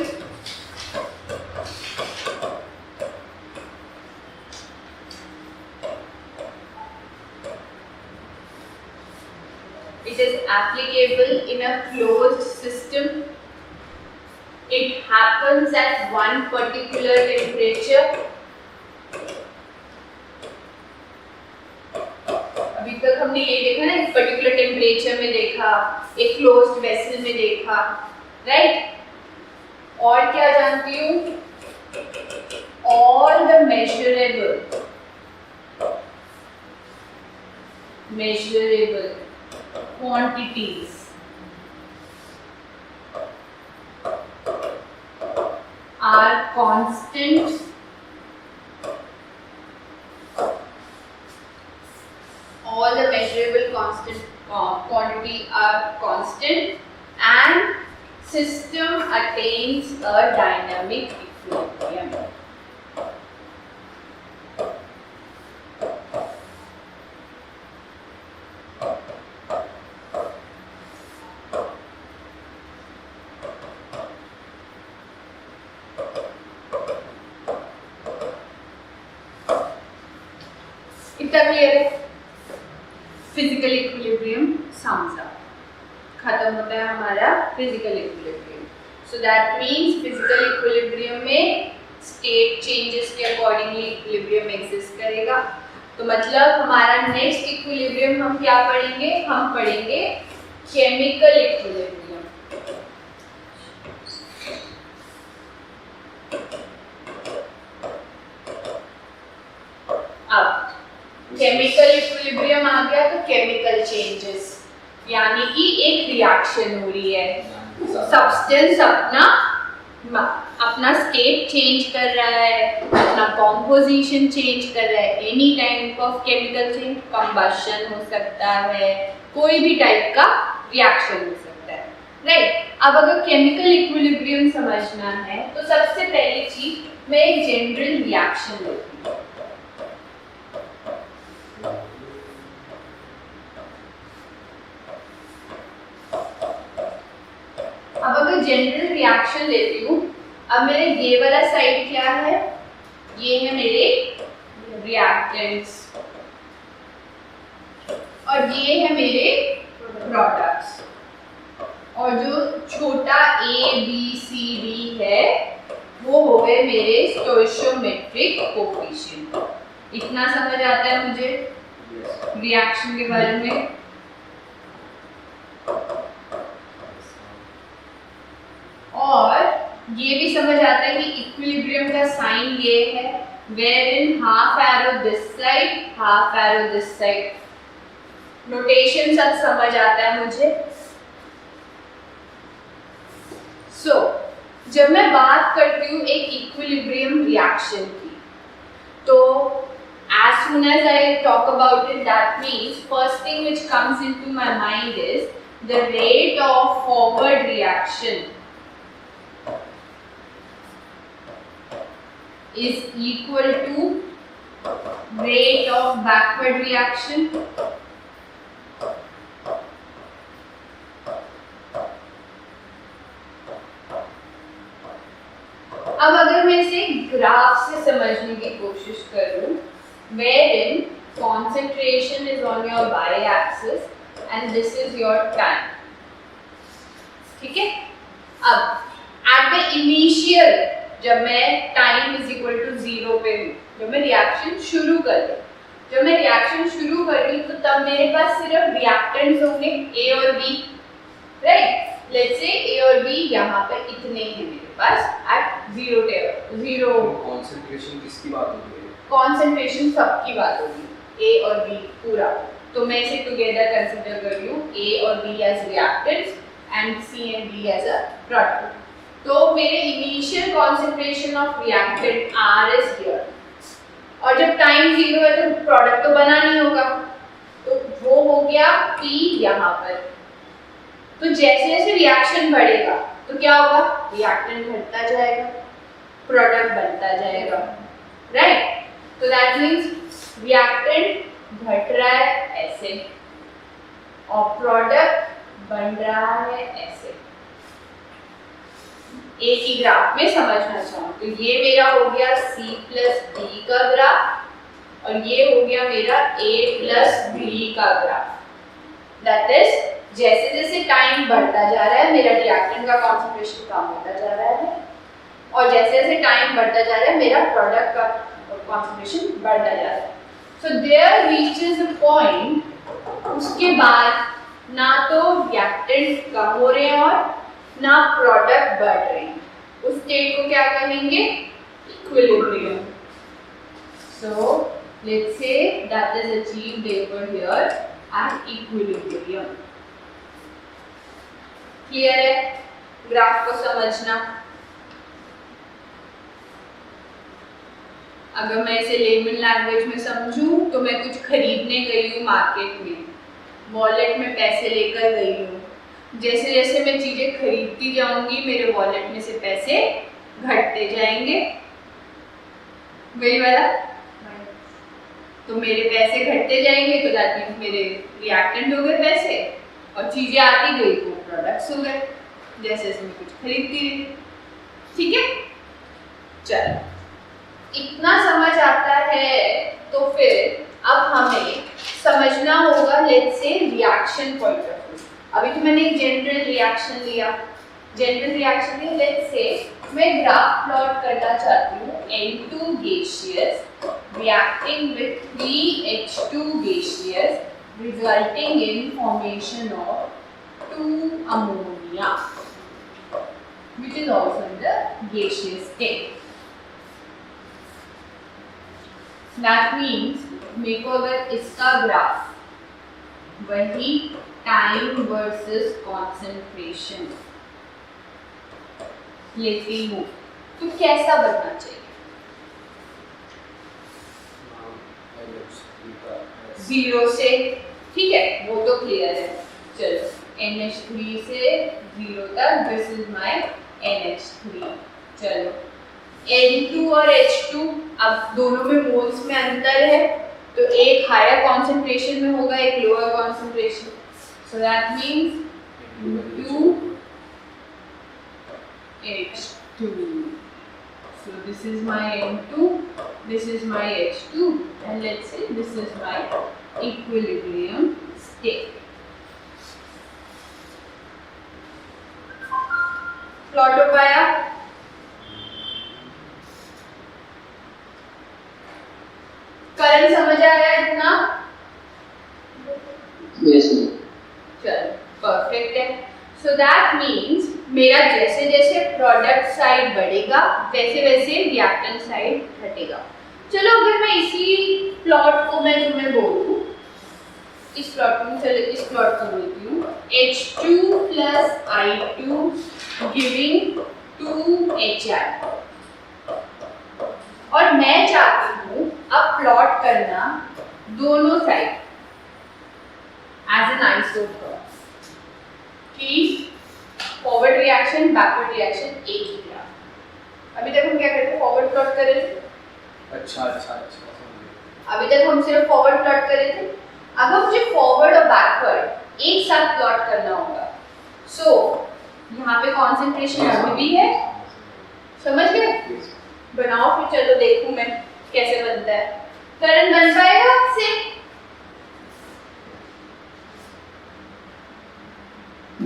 Speaker 1: It is applicable in a closed system. It happens at one particular temperature. अभी तक हमने ये देखा ना, एक पर्टिकुलर टेम्परेचर में देखा, एक क्लोज्ड वेसल में देखा, राइट? और क्या जानती हूँ? All the measurable quantities are constant all the measurable quantity are constant and system attains a dynamic equilibrium. कितना क्लियर है? फिजिकल इक्विलिब्रियम सम्स अप, खत्म होता है हमारा physical equilibrium. So that means physical equilibrium में स्टेट चेंजेस के accordingly equilibrium exist करेगा। तो मतलब हमारा नेक्स्ट इक्विलिब्रियम हम क्या पढ़ेंगे? हम पढ़ेंगे केमिकल इक्विलिब्रियम। अब केमिकल इक्विलिब्रियम आ गया तो केमिकल चेंजेस, यानी कि एक रिएक्शन हो रही है, सब्सटेंस अपना स्टेट चेंज कर रहा है, अपना कॉम्पोजिशन चेंज कर रहा है। Any type of chemical change, combustion हो सकता है, कोई भी टाइप का रिएक्शन हो सकता है, राइट। अब अगर केमिकल इक्विलिब्रियम समझना है तो सबसे पहली चीज मैं एक जनरल रिएक्शन लेती हूँ। अब अगर जनरल रिएक्शन लेती हूँ, अब मेरे ये वाला साइड क्या है? ये है मेरे रिएक्टेंट्स और ये है मेरे प्रोडक्ट्स, और जो छोटा A B C D है वो हो गए मेरे स्टोइचियोमेट्रिक कोएफिशिएंट। इतना समझ आता है मुझे रिएक्शन के बारे में? और ये भी समझ आता है कि इक्विलिब्रियम का साइन ये है, wherein half arrow this side, half arrow this side। Notation सब समझ आता है मुझे। सो जब मैं बात करती हूँ एक इक्विलिब्रियम रिएक्शन की, तो as soon as I talk about it, that means first thing which comes into my mind is the rate of forward reaction is equal to rate of backward reaction अब अगर मैं इसे graph से समझने की कोशिश करूं, wherein concentration is on your y-axis and this is your time, ठीक है। अब at the initial, जब मैं टाइम इज इक्वल टू 0 पे हूँ, जब मैं रिएक्शन शुरू कर रही हूँ, तो तब मेरे पास सिर्फ रिएक्टेंट्स होंगे A और B, right. Let's say A और B यहाँ पे इतने हैं मेरे पास एट 0।
Speaker 2: कंसंट्रेशन किसकी बात हो रही है?
Speaker 1: कंसंट्रेशन सबकी बात होगी, A और B पूरा। तो मैं इसे टुगेदर कंसीडर कर रही हूँ, A और B as reactants and C and D as a product. तो मेरे initial concentration of reactant R is here, और जब टाइम 0 है तो प्रोडक्ट तो बना नहीं होगा, तो वो हो गया P यहाँ पर। तो जैसे जैसे रिएक्शन बढ़ेगा तो क्या होगा? रिएक्टेंट घटता जाएगा, प्रोडक्ट बनता जाएगा, राइट। तो दैट मीन्स रिएक्टेंट घट रहा है ऐसे और प्रोडक्ट बन रहा है ऐसे। एक ही ग्राफ में समझना चाहूँ तो ये मेरा हो गया C प्लस D का ग्राफ और ये हो गया मेरा A प्लस B का ग्राफ। दैट इज जैसे जैसे टाइम बढ़ता जा रहा है मेरा रिएक्टेंट का कॉन्सेंट्रेशन कम होता जा रहा है, और जैसे जैसे टाइम बढ़ता जा रहा है मेरा प्रोडक्ट का कॉन्सेंट्रेशन बढ़ता जा रहा है। So there reaches a point, उसके बाद ना तो रिएक्टेंट कम हो रहे हैं और ना प्रोडक्ट बढ़ रहे हैं, उस स्टेट को क्या कहेंगे? Equilibrium. So let's say that is achieved over here at equilibrium। Clear है ग्राफ को समझना? अगर मैं इसे लेमन लैंग्वेज में समझूं तो मैं कुछ खरीदने गई हूँ मार्केट में, वॉलेट में पैसे लेकर गई हूँ, जैसे जैसे मैं चीज़ें खरीदती जाऊंगी मेरे वॉलेट में से पैसे घटते जाएंगे, वही वाला। तो मेरे पैसे घटते जाएंगे तो दैट मीन्स मेरे रिएक्टेंट हो गए पैसे, और चीज़ें आती गई तो प्रोडक्ट्स हो गए, जैसे जैसे मैं कुछ खरीदती रही। ठीक है, चलो इतना समझ आता है तो फिर अब हमें समझना होगा let's say reaction point of view. अभी तो मैंने एक जनरल रिएक्शन लिया, लेट्स से मैं ग्राफ प्लॉट करना चाहती हूँ N2 gaseous reacting with 3H2 gaseous resulting in formation of 2 ammonia which is also in the gaseous state. That means मेरे को अगर इसका ग्राफ वही टाइम वर्सेस कॉन्सेंट्रेशन लेती हूँ तो कैसा बनना चाहिए? जीरो से, ठीक है वो तो क्लियर है। चलो NH3 से 0 तक, दिस इज माय NH3। चलो N2 और H2, अब दोनों में मोल्स में अंतर है तो एक हायर कॉन्सेंट्रेशन में होगा, एक lower concentration, so that means 2 H2। So this is my N2, this is my H2, and let's say this is my equilibrium state. Plot हो पाया? करंट समझ आया इतना?
Speaker 3: Yes, ma'am.
Speaker 1: चलो परफेक्ट है। सो दैट मीन्स मेरा जैसे जैसे प्रोडक्ट साइड बढ़ेगा वैसे वैसे रिएक्टेंट साइड घटेगा। चलो अगर मैं इसी प्लॉट को मैं तुम्हें बोलूं, इस प्लॉट को, चलो इस प्लॉट को बोलती हूँ H2 plus I2 giving 2HI, और मैं चाहती हूँ अब प्लॉट करना दोनों साइड एज एन आइसोटोप कि फॉरवर्ड रिएक्शन बैकवर्ड रिएक्शन एक ही ग्राफ। अभी तक हम क्या करते हैं, फॉरवर्ड प्लॉट कर रहे थे।
Speaker 2: अच्छा अच्छा अच्छा,
Speaker 1: अभी तक हम सिर्फ फॉरवर्ड प्लॉट कर रहे थे। अब मुझे फॉरवर्ड और बैकवर्ड एक साथ प्लॉट करना होगा। सो यहाँ पे कॉन्सेंट्रेशन अभी भी है, समझ गए? बनाओ फिर, चलो देखूं मैं कैसे बनता है। करंट बन पाएगा आपसे?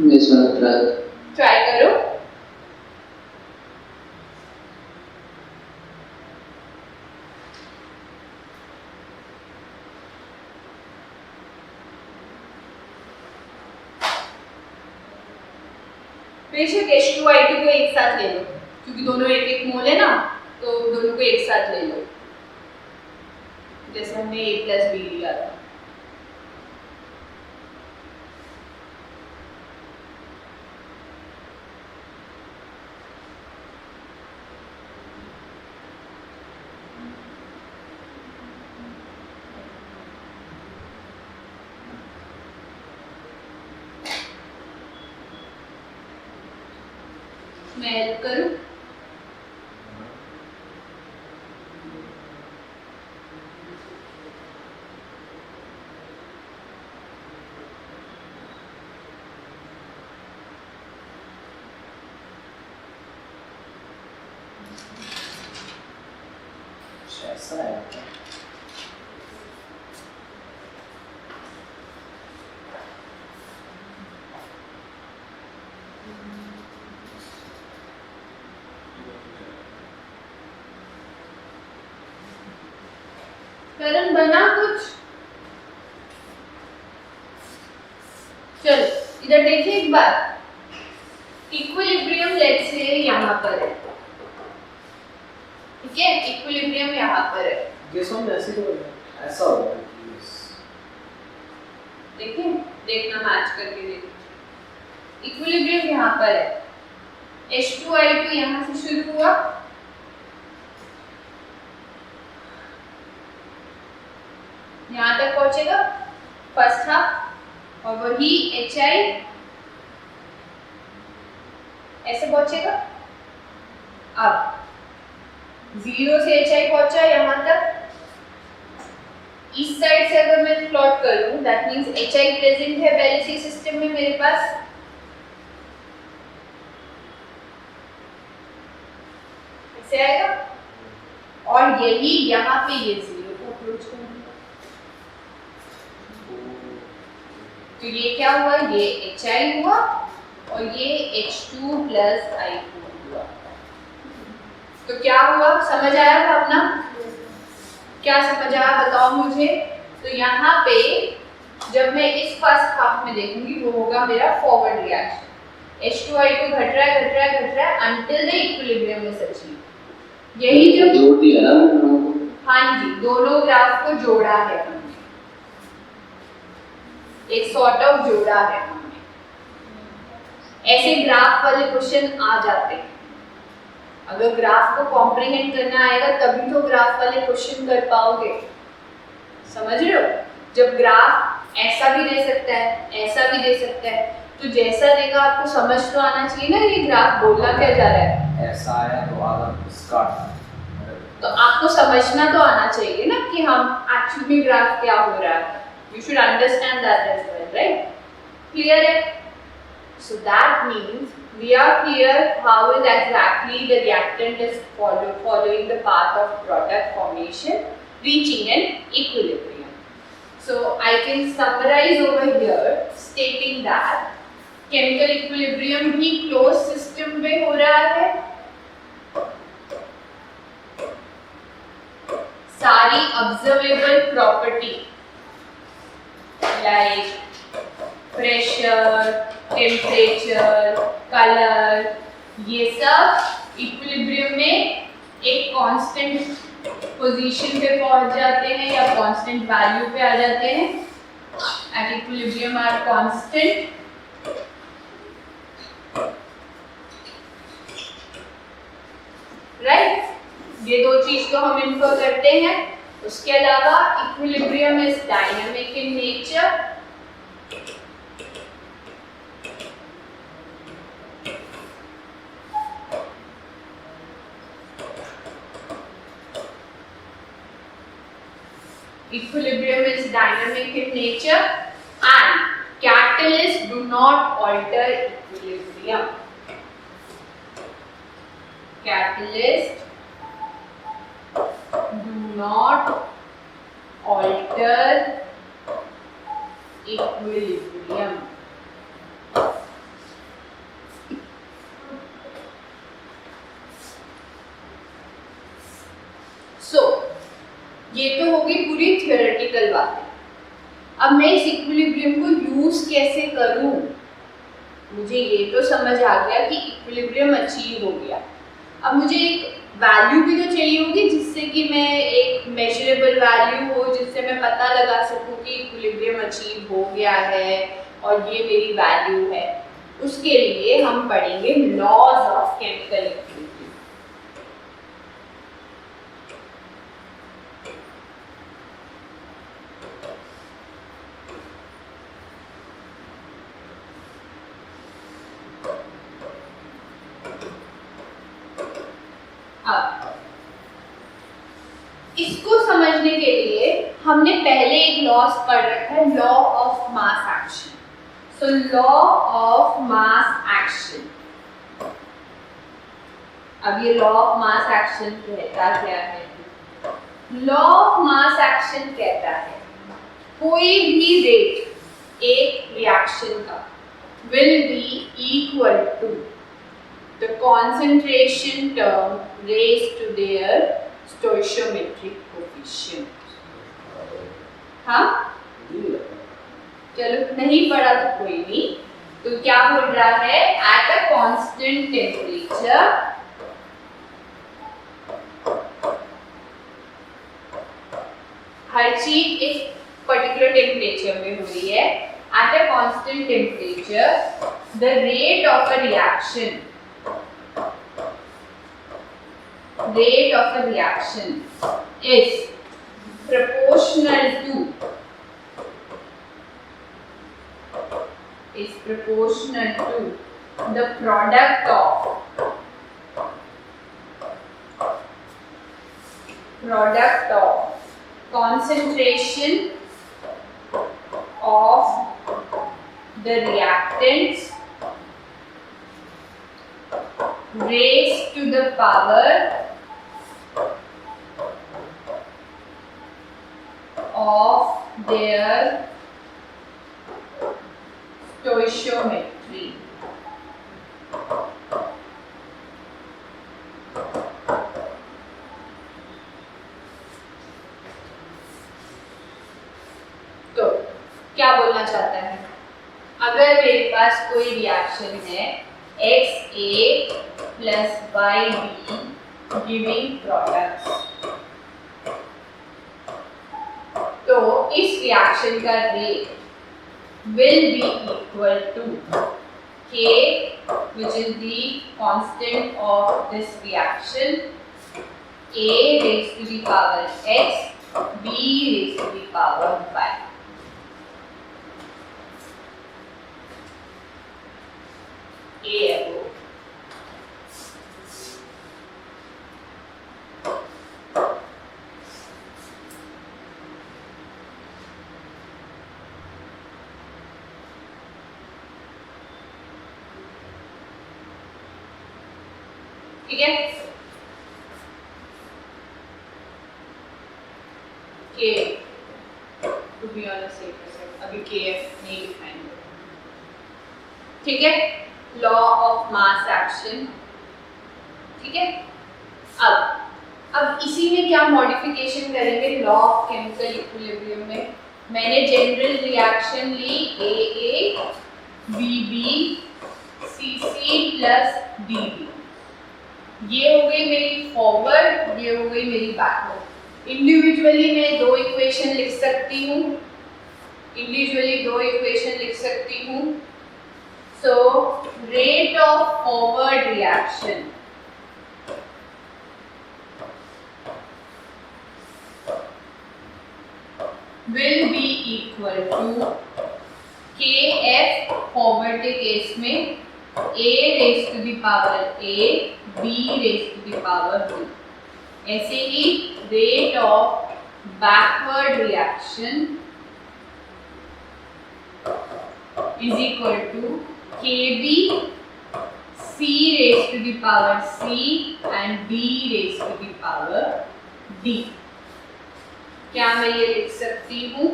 Speaker 3: Yes, ma'am.
Speaker 1: ट्राई करो। बेशक H2I2 को एक साथ ले लो क्योंकि दोनों एक एक मोल है ना, तो दोनों को एक साथ ले लो जैसे हमने A plus B लिया था। मैं हेल्प करूं?
Speaker 2: ऐसा है क्या?
Speaker 1: करंट बना कुछ? चलो इधर देखिए एक बार, इक्विलिब्रियम लेट्स से यहाँ पर है, ठीक है? इक्विलिब्रियम यहाँ पर है।
Speaker 2: गेस हम ऐसे तो ऐसा होगा।
Speaker 1: देखिए, देखना मैच करके देखिए। इक्विलिब्रियम यहाँ पर है, H2I2 यहाँ से शुरू हुआ, यहाँ तक पहुंचेगा फर्स्ट हाफ, और वही HI ऐसे पहुंचेगा। अब 0 से HI पहुंचा यहाँ तक। इस साइड से अगर मैं प्लॉट करूं, दैट मींस HI प्रेजेंट है पहले से सिस्टम में मेरे पास। ऐसे आएगा, और यही यहाँ पे ये 0 को अप्रोच करेगा। तो ये क्या हुआ, ये HI हुआ और ये H2 प्लस I4 हुआ। तो क्या हुआ, समझ आया था अपना? क्या समझ आया बताओ मुझे। तो यहाँ पे जब मैं इस फर्स्ट हाफ में देखूंगी वो होगा मेरा फॉरवर्ड रिएक्शन, H2I2 घट रहा है until the equilibrium is achieved। यही जब
Speaker 3: जोड़ दिया ना हमको।
Speaker 1: हाँ जी, दोनों ग्राफ को जोड़ा है हमने, एक सॉर्ट ऑफ जोड़ा है हमने। ऐसे ग्राफ वाले क्वेश्चन आ जाते हैं। अगर ग्राफ को कॉम्प्रिहेंड करना आएगा तभी तो ग्राफ वाले क्वेश्चन कर पाओगे, समझ रहे हो? जब ग्राफ ऐसा भी दे सकता है, ऐसा भी दे सकता है, तो जैसा देगा आपको समझ तो आना चाहिए ना ये ग्राफ बोलना क्या जा रहा है।
Speaker 2: ऐसा आया तो आधा इसका,
Speaker 1: तो आपको समझना तो आना चाहिए ना कि हम एक्चुअली में ग्राफ क्या हो रहा है। You should understand that as well, right? Clear it? So that means we are clear how is exactly the reactant is following the path of product formation, reaching an equilibrium. So I can summarize over here stating that chemical equilibrium भी closed system में हो रहा है। सारी observable property like pressure, temperature, color, ये सब equilibrium में एक constant position पे पहुंच जाते हैं या constant value पे आ जाते हैं। At equilibrium are constant। Right? ये दो चीज तो हम इन्फर करते हैं। उसके अलावा equilibrium is dynamic in nature. Equilibrium is dynamic in nature and catalysts do not alter equilibrium. Catalysts do not alter equilibrium. So, ये तो होगी पूरी थियोरेटिकल बातें। अब मैं इस इक्विलिब्रियम को यूज कैसे करूं? मुझे ये तो समझ आ गया कि इक्विलिब्रियम अचीव हो गया। अब मुझे एक वैल्यू भी तो चाहिए होगी जिससे कि मैं एक मेजरेबल वैल्यू हो जिससे मैं पता लगा सकूं कि इक्विलिब्रियम अचीव हो गया है और ये मेरी वैल्यू है। उसके लिए हम पढ़ेंगे लॉज ऑफ केमिकल इक्विलिब्रियम। इसको समझने के लिए हमने पहले एक लॉस पढ़ रखा है, law of mass action. So law of mass action, अब ये लॉ ऑफ मास एक्शन कहता क्या है? लॉ ऑफ मास एक्शन कहता है कोई भी रेट एक रिएक्शन का will be equal to the concentration term raised to their stoichiometric coefficient। हाँ, चलो नहीं पढ़ा तो कोई नहीं। तो क्या बोल रहा है? at a constant temperature हर चीज एक पर्टिकुलर टेम्परेचर में हो रही है। at a constant temperature the rate of a reaction is proportional to the product of concentration of the reactants raised to the power of their stoichiometry. तो क्या बोलना चाहता है, अगर मेरे पास कोई रिएक्शन है XA plus YB giving products, तो इस रिएक्शन का rate will be equal to K, which is the constant of this reaction, A raised to the power X, B raised to the power Y. A है वो। ठीक है, K to be on the safer side, अभी KF नहीं लिखाएंगे। ठीक है, law of mass action. ठीक है, अब इसी में क्या मॉडिफिकेशन करेंगे लॉ ऑफ केमिकल इक्विलिब्रियम में। मैंने जनरल रिएक्शन ली AA BB CC plus DB, ये हो गई मेरी फॉरवर्ड, ये हो गई मेरी बैकवर्ड। इंडिविजुअली मैं दो इक्वेशन लिख सकती हूँ, So rate of forward reaction will be equal to KF forward के केस में A raised to the power A, B raised to the power B. ऐसे ही rate of backward reaction is equal to KB C raised to the power C and D raised to the power D. क्या मैं ये लिख सकती हूँ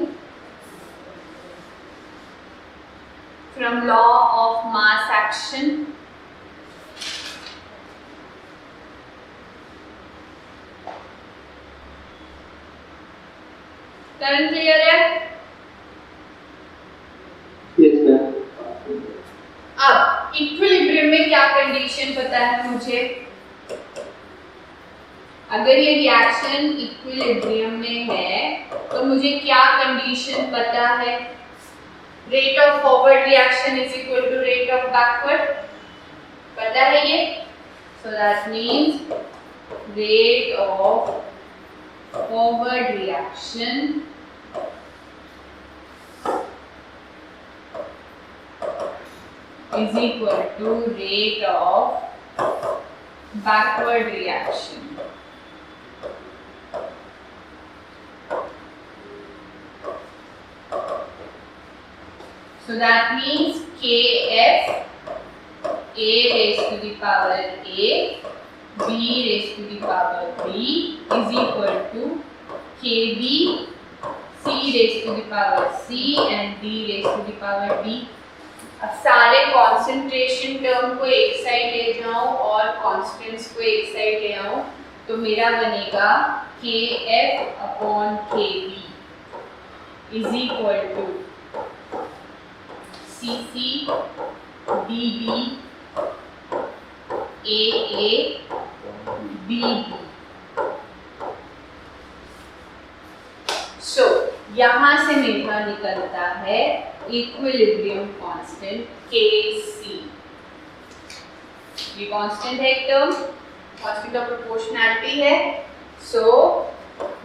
Speaker 1: from law of mass action? Turn clear है?
Speaker 3: Yes, ma'am.
Speaker 1: अब equilibrium में क्या कंडीशन पता है मुझे? अगर ये रिएक्शन इक्विलिब्रियम में है तो मुझे क्या कंडीशन पता है? Rate of forward reaction is equal to rate of backward, पता है ये? So that means rate of forward reaction is equal to rate of backward reaction. So that means Kf A raised to the power A, B raised to the power B is equal to Kb C raised to the power C and D raised to the power D. अब सारे concentration term को एक side ले जाऊं और constants को एक side ले आऊं तो मेरा बनेगा Kf upon Kb is equal to Cc Db AA BB। सो यहाँ से मेरा निकलता है इक्विलिब्रियम कांस्टेंट Kc। ये कांस्टेंट है एक टर्म, कांस्टेंट ऑफ प्रोपोर्शनैलिटी है। सो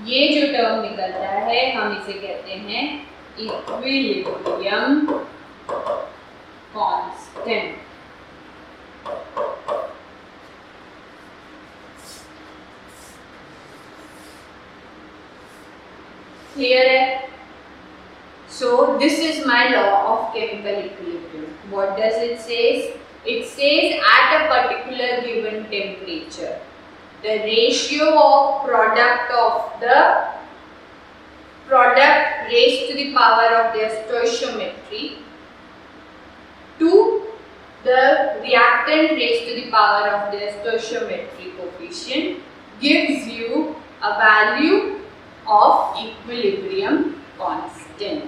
Speaker 1: ये जो टर्म निकलता है हम इसे कहते हैं इक्विलिब्रियम कांस्टेंट। क्लियर है? So this is my law of chemical equilibrium. What does it say? It says at a particular given temperature, the ratio of the product raised to the power of their stoichiometry to the reactant raised to the power of their stoichiometric coefficient gives you a value of equilibrium constant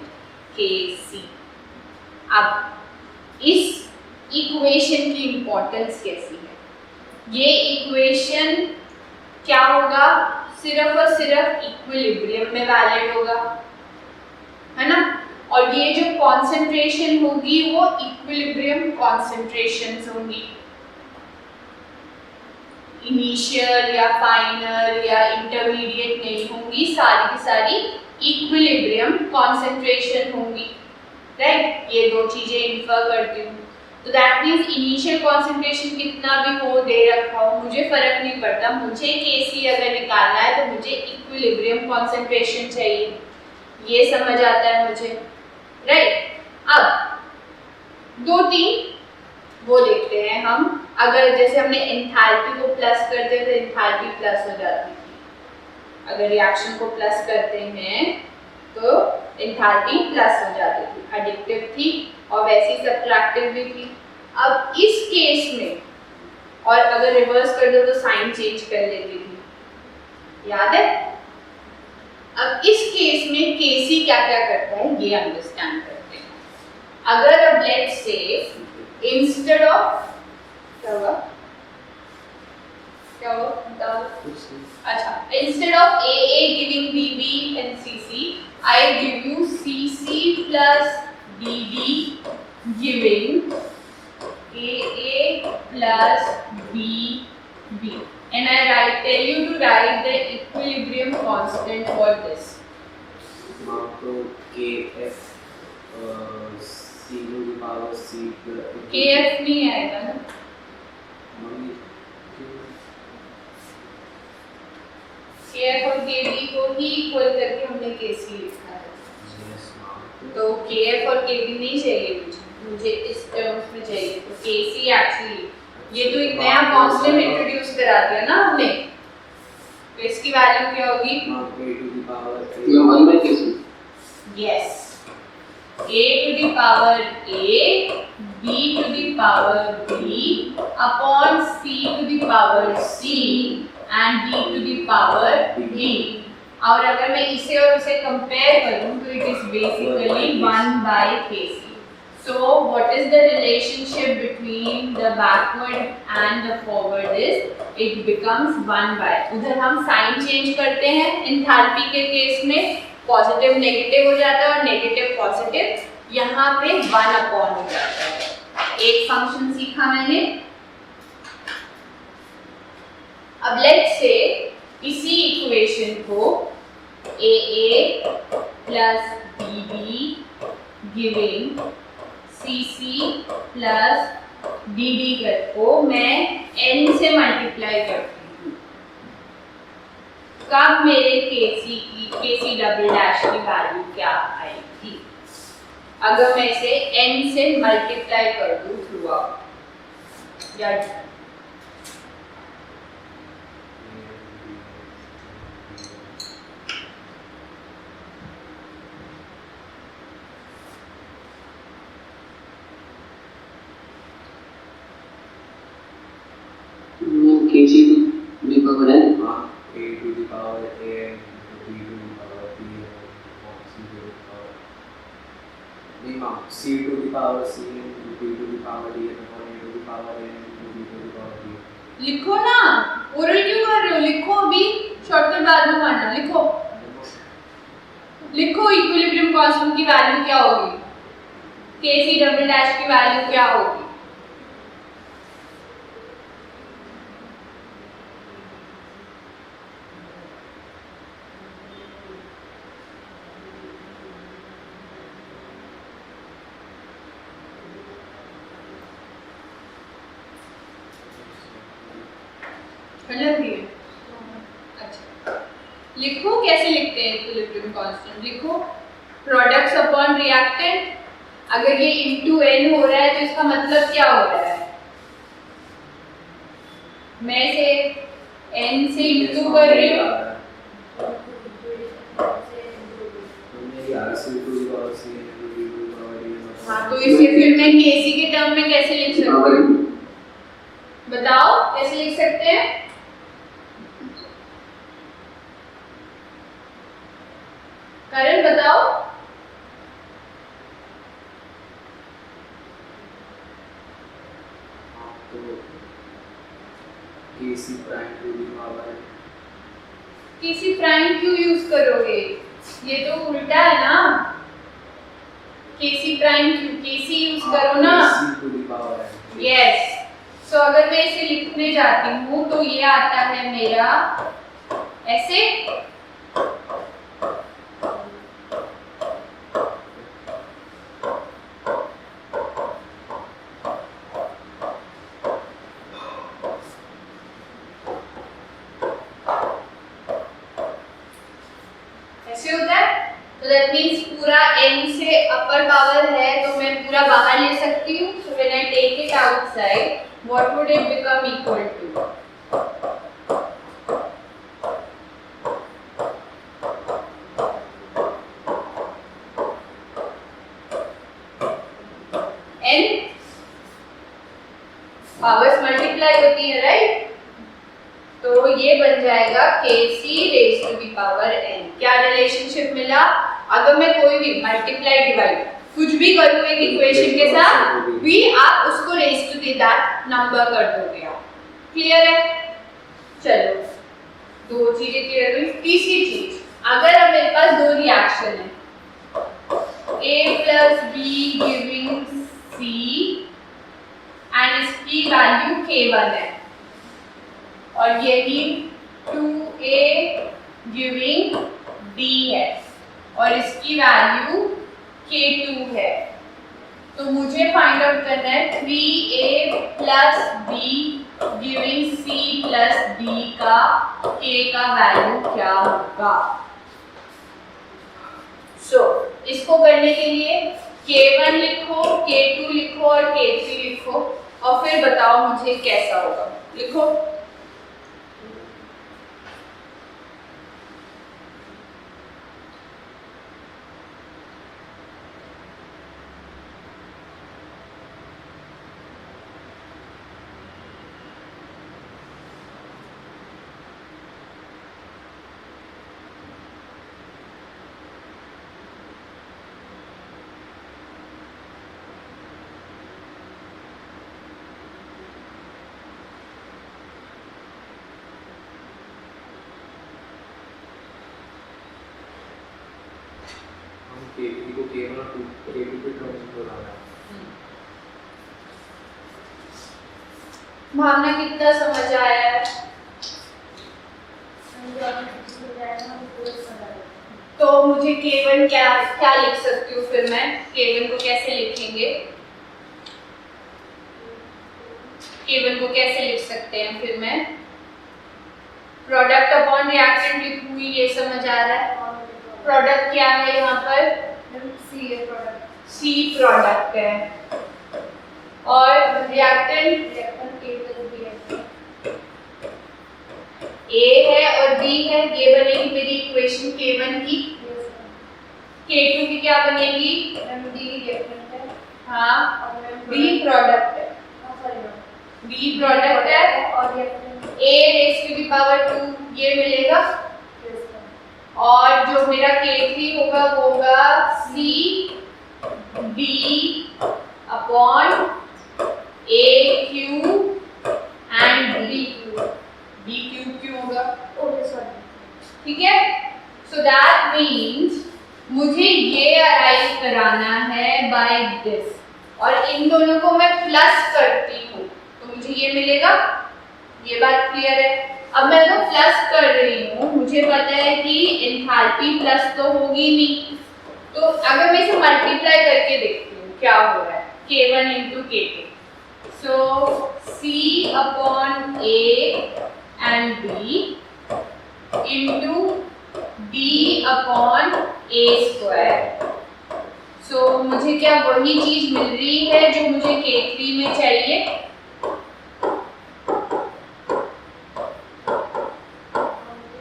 Speaker 1: Kc. अब इस equation की importance कैसी है? ये equation क्या होगा? सिर्फ और सिर्फ इक्विलिब्रियम में वैलिड होगा, है ना? और ये जो कॉन्सेंट्रेशन होगी वो इक्विलिब्रियम कॉन्सेंट्रेशंस होंगी, इनिशियल या फाइनल या इंटरमीडिएट नहीं होंगी, सारी की सारी इक्विलिब्रियम कॉन्सेंट्रेशन होंगी, राइट? ये दो चीजें इन्फर करती हूँ। तो दैट मीन्स इनिशियल कॉन्सेंट्रेशन कितना भी हो, दे रखा हो, मुझे फर्क नहीं पड़ता। मुझे Kc अगर निकालना है तो मुझे इक्विलिब्रियम कॉन्सेंट्रेशन चाहिए, ये समझ आता है मुझे, राइट? अब 2-3 वो देखते हैं हम। अगर जैसे हमने एंथैल्पी को प्लस करते तो एंथैल्पी प्लस हो जाती थी, अगर रिएक्शन को प्लस करते हैं तो एंथैल्पी प्लस हो जाती थी, एडिक्टिव थी और वैसी सब्ट्रैक्टिव भी थी। अब इस केस में, और अगर रिवर्स कर दो तो साइन चेंज कर लेती थी, याद है? अब इस केस में Kc क्या क्या करता है ये अंडरस्टैंड करते हैं। अगर अब लेट्स से इंस्टेड ऑफ क्या हुआ बताओ। अच्छा, instead of AA giving BB and CC, I give you CC plus DD giving AA plus BB, and I tell you to write the equilibrium constant for this.
Speaker 2: तो KF C to the power C plus
Speaker 1: KF नहीं आएगा ना? KF और KB को ही equal करके हमने KC लिखा है, तो KF और KB नहीं चाहिए मुझे इस टर्म्स में चाहिए। तो KC एक्चुअली ये तो एक नया कांस्टेंट इंट्रोड्यूस करा दिया ना हमने, तो इसकी वैल्यू क्या होगी?
Speaker 2: A to the power
Speaker 3: ये 1/Kc।
Speaker 1: Yes, A to the power A, B to the power B upon C to the power C and D to the power D। और अगर मैं इसे और उसे कंपेयर करूं तो it is basically 1/Kc। So what is the relationship between the backward and the forward is it becomes 1/। उधर हम साइन चेंज करते हैं, एंथैल्पी के केस में पॉजिटिव नेगेटिव हो जाता है और नेगेटिव पॉजिटिव, यहाँ पे 1/, हो जाता है। एक फंक्शन सीखा मैंने। अब लेट्स से इसी इक्वेशन को AA plus BB giving CC plus DD को मैं n से मल्टीप्लाई करती हूँ, कब मेरे Kc डबल डैश की वैल्यू क्या आएगी? अगर मैं इसे n से मल्टीप्लाई कर दूँ थ्रू आउट, या
Speaker 3: Kc to the power n।
Speaker 2: A to the power A and B to the power B and C to the power C to the power C and B to the power D and A to the power N and B to the power D।
Speaker 1: लिखो ना, oral क्यों कर रहे हो? लिखो, अभी shortcut बाद में मारना। लिखो इक्विलिब्रियम कांस्टेंट की वैल्यू क्या होगी? Kc डबल डैश की वैल्यू क्या होगी? अच्छा, लिखो कैसे लिखते हैं इक्विलिब्रियम कांस्टेंट। लिखो प्रोडक्ट्स अपॉन रिएक्टेंट। अगर ये इनटू n हो रहा है तो इसका मतलब क्या हो रहा है? मैं इसे n से इनटू कर रही हूँ, हाँ, तो इसे फिर मैं केसी के टर्म में कैसे लिख सकती हूँ? बताओ कैसे लिख सकते हैं? करण बताओ।
Speaker 2: KC prime to the power n।
Speaker 1: KC prime क्यों यूज करोगे? ये तो उल्टा है ना। केसी प्राइम क्यों? केसी यूज करो ना।
Speaker 2: KC to the power n।
Speaker 1: Yes. So अगर मैं इसे लिखने जाती हूँ तो ये आता है मेरा ऐसे। ऐसे होता है। तो दैट मीन्स पूरा n से अपर पावर है तो मैं पूरा बाहर ले सकती हूँ। So when I take it outside what would it become equal to? n powers multiply होती है, राइट? तो ये बन जाएगा kc raise to the power n। क्या रिलेशनशिप मिला? अगर मैं कोई भी मल्टीप्लाई डिवाइड कुछ भी करूँ एक इक्वेशन के साथ भी, आप उसको raise to the that number कर दोगे आप। क्लियर है? चलो, दो चीजें क्लियर हुई। तीसरी चीज, अगर अब मेरे पास दो रिएक्शन है, a plus be giving c and इसकी वैल्यू k1 है, और यही 2a गिविंग d है और इसकी वैल्यू k2 है। तो मुझे फाइंड आउट करना है 3a plus b giving c plus d का k का वैल्यू क्या होगा। सो इसको करने के लिए k1 लिखो, k2 लिखो और k3 लिखो और फिर बताओ मुझे कैसा होगा। लिखो।
Speaker 2: k3 को k1 और k2 के टर्म्स में बनाना है।
Speaker 1: भावना कितना समझ आया है? तो मुझे k1 क्या क्या लिख सकती हूँ? फिर मैं k1 को कैसे लिखेंगे? k1 को कैसे लिख सकते हैं? फिर मैं प्रोडक्ट अपॉन रिएक्टेंट लिखूंगी, ये समझ आ रहा है? प्रोडक्ट क्या है यहाँ पर? C प्रोडक्ट है और रिएक्टेंट A है और B है। ये बनेगी मेरी इक्वेशन k1 की। k2 की क्या बनेगी? हाँ, B प्रोडक्ट है। B प्रोडक्ट है और A raise to the power 2 ये मिलेगा, और जो मेरा k3 होगा वो होगा C D upon A Q and B Q क्यों होगा? ठीक है। सो दैट मीन्स मुझे ये अराइव कराना है बाय दिस, और इन दोनों को मैं प्लस करती हूँ तो मुझे ये मिलेगा। ये बात क्लियर है? अब मैं तो प्लस कर रही हूँ, मुझे पता है कि एंथैल्पी प्लस तो होगी नहीं, तो अगर मैं इसे मल्टीप्लाई करके देखती हूँ क्या हो रहा है, k1 into k2। So C upon A and B into D upon A square. So मुझे क्या वही चीज मिल रही है जो मुझे k3 में चाहिए?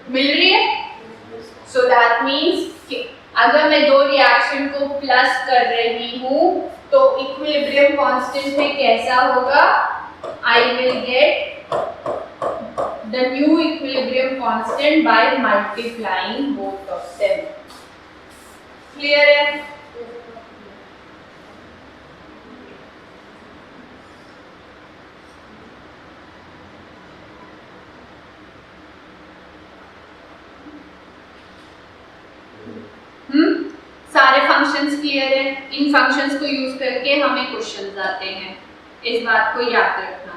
Speaker 1: मिल रही है? सो दैट मीन्स अगर मैं दो रिएक्शन को प्लस कर रही हूँ तो इक्विलिब्रियम कांस्टेंट में कैसा होगा? I will get the new equilibrium constant by multiplying both of them. Clear है? सारे फंक्शंस क्लियर है? इन फंक्शंस को यूज करके हमें क्वेश्चंस आते हैं, इस बात को याद रखना।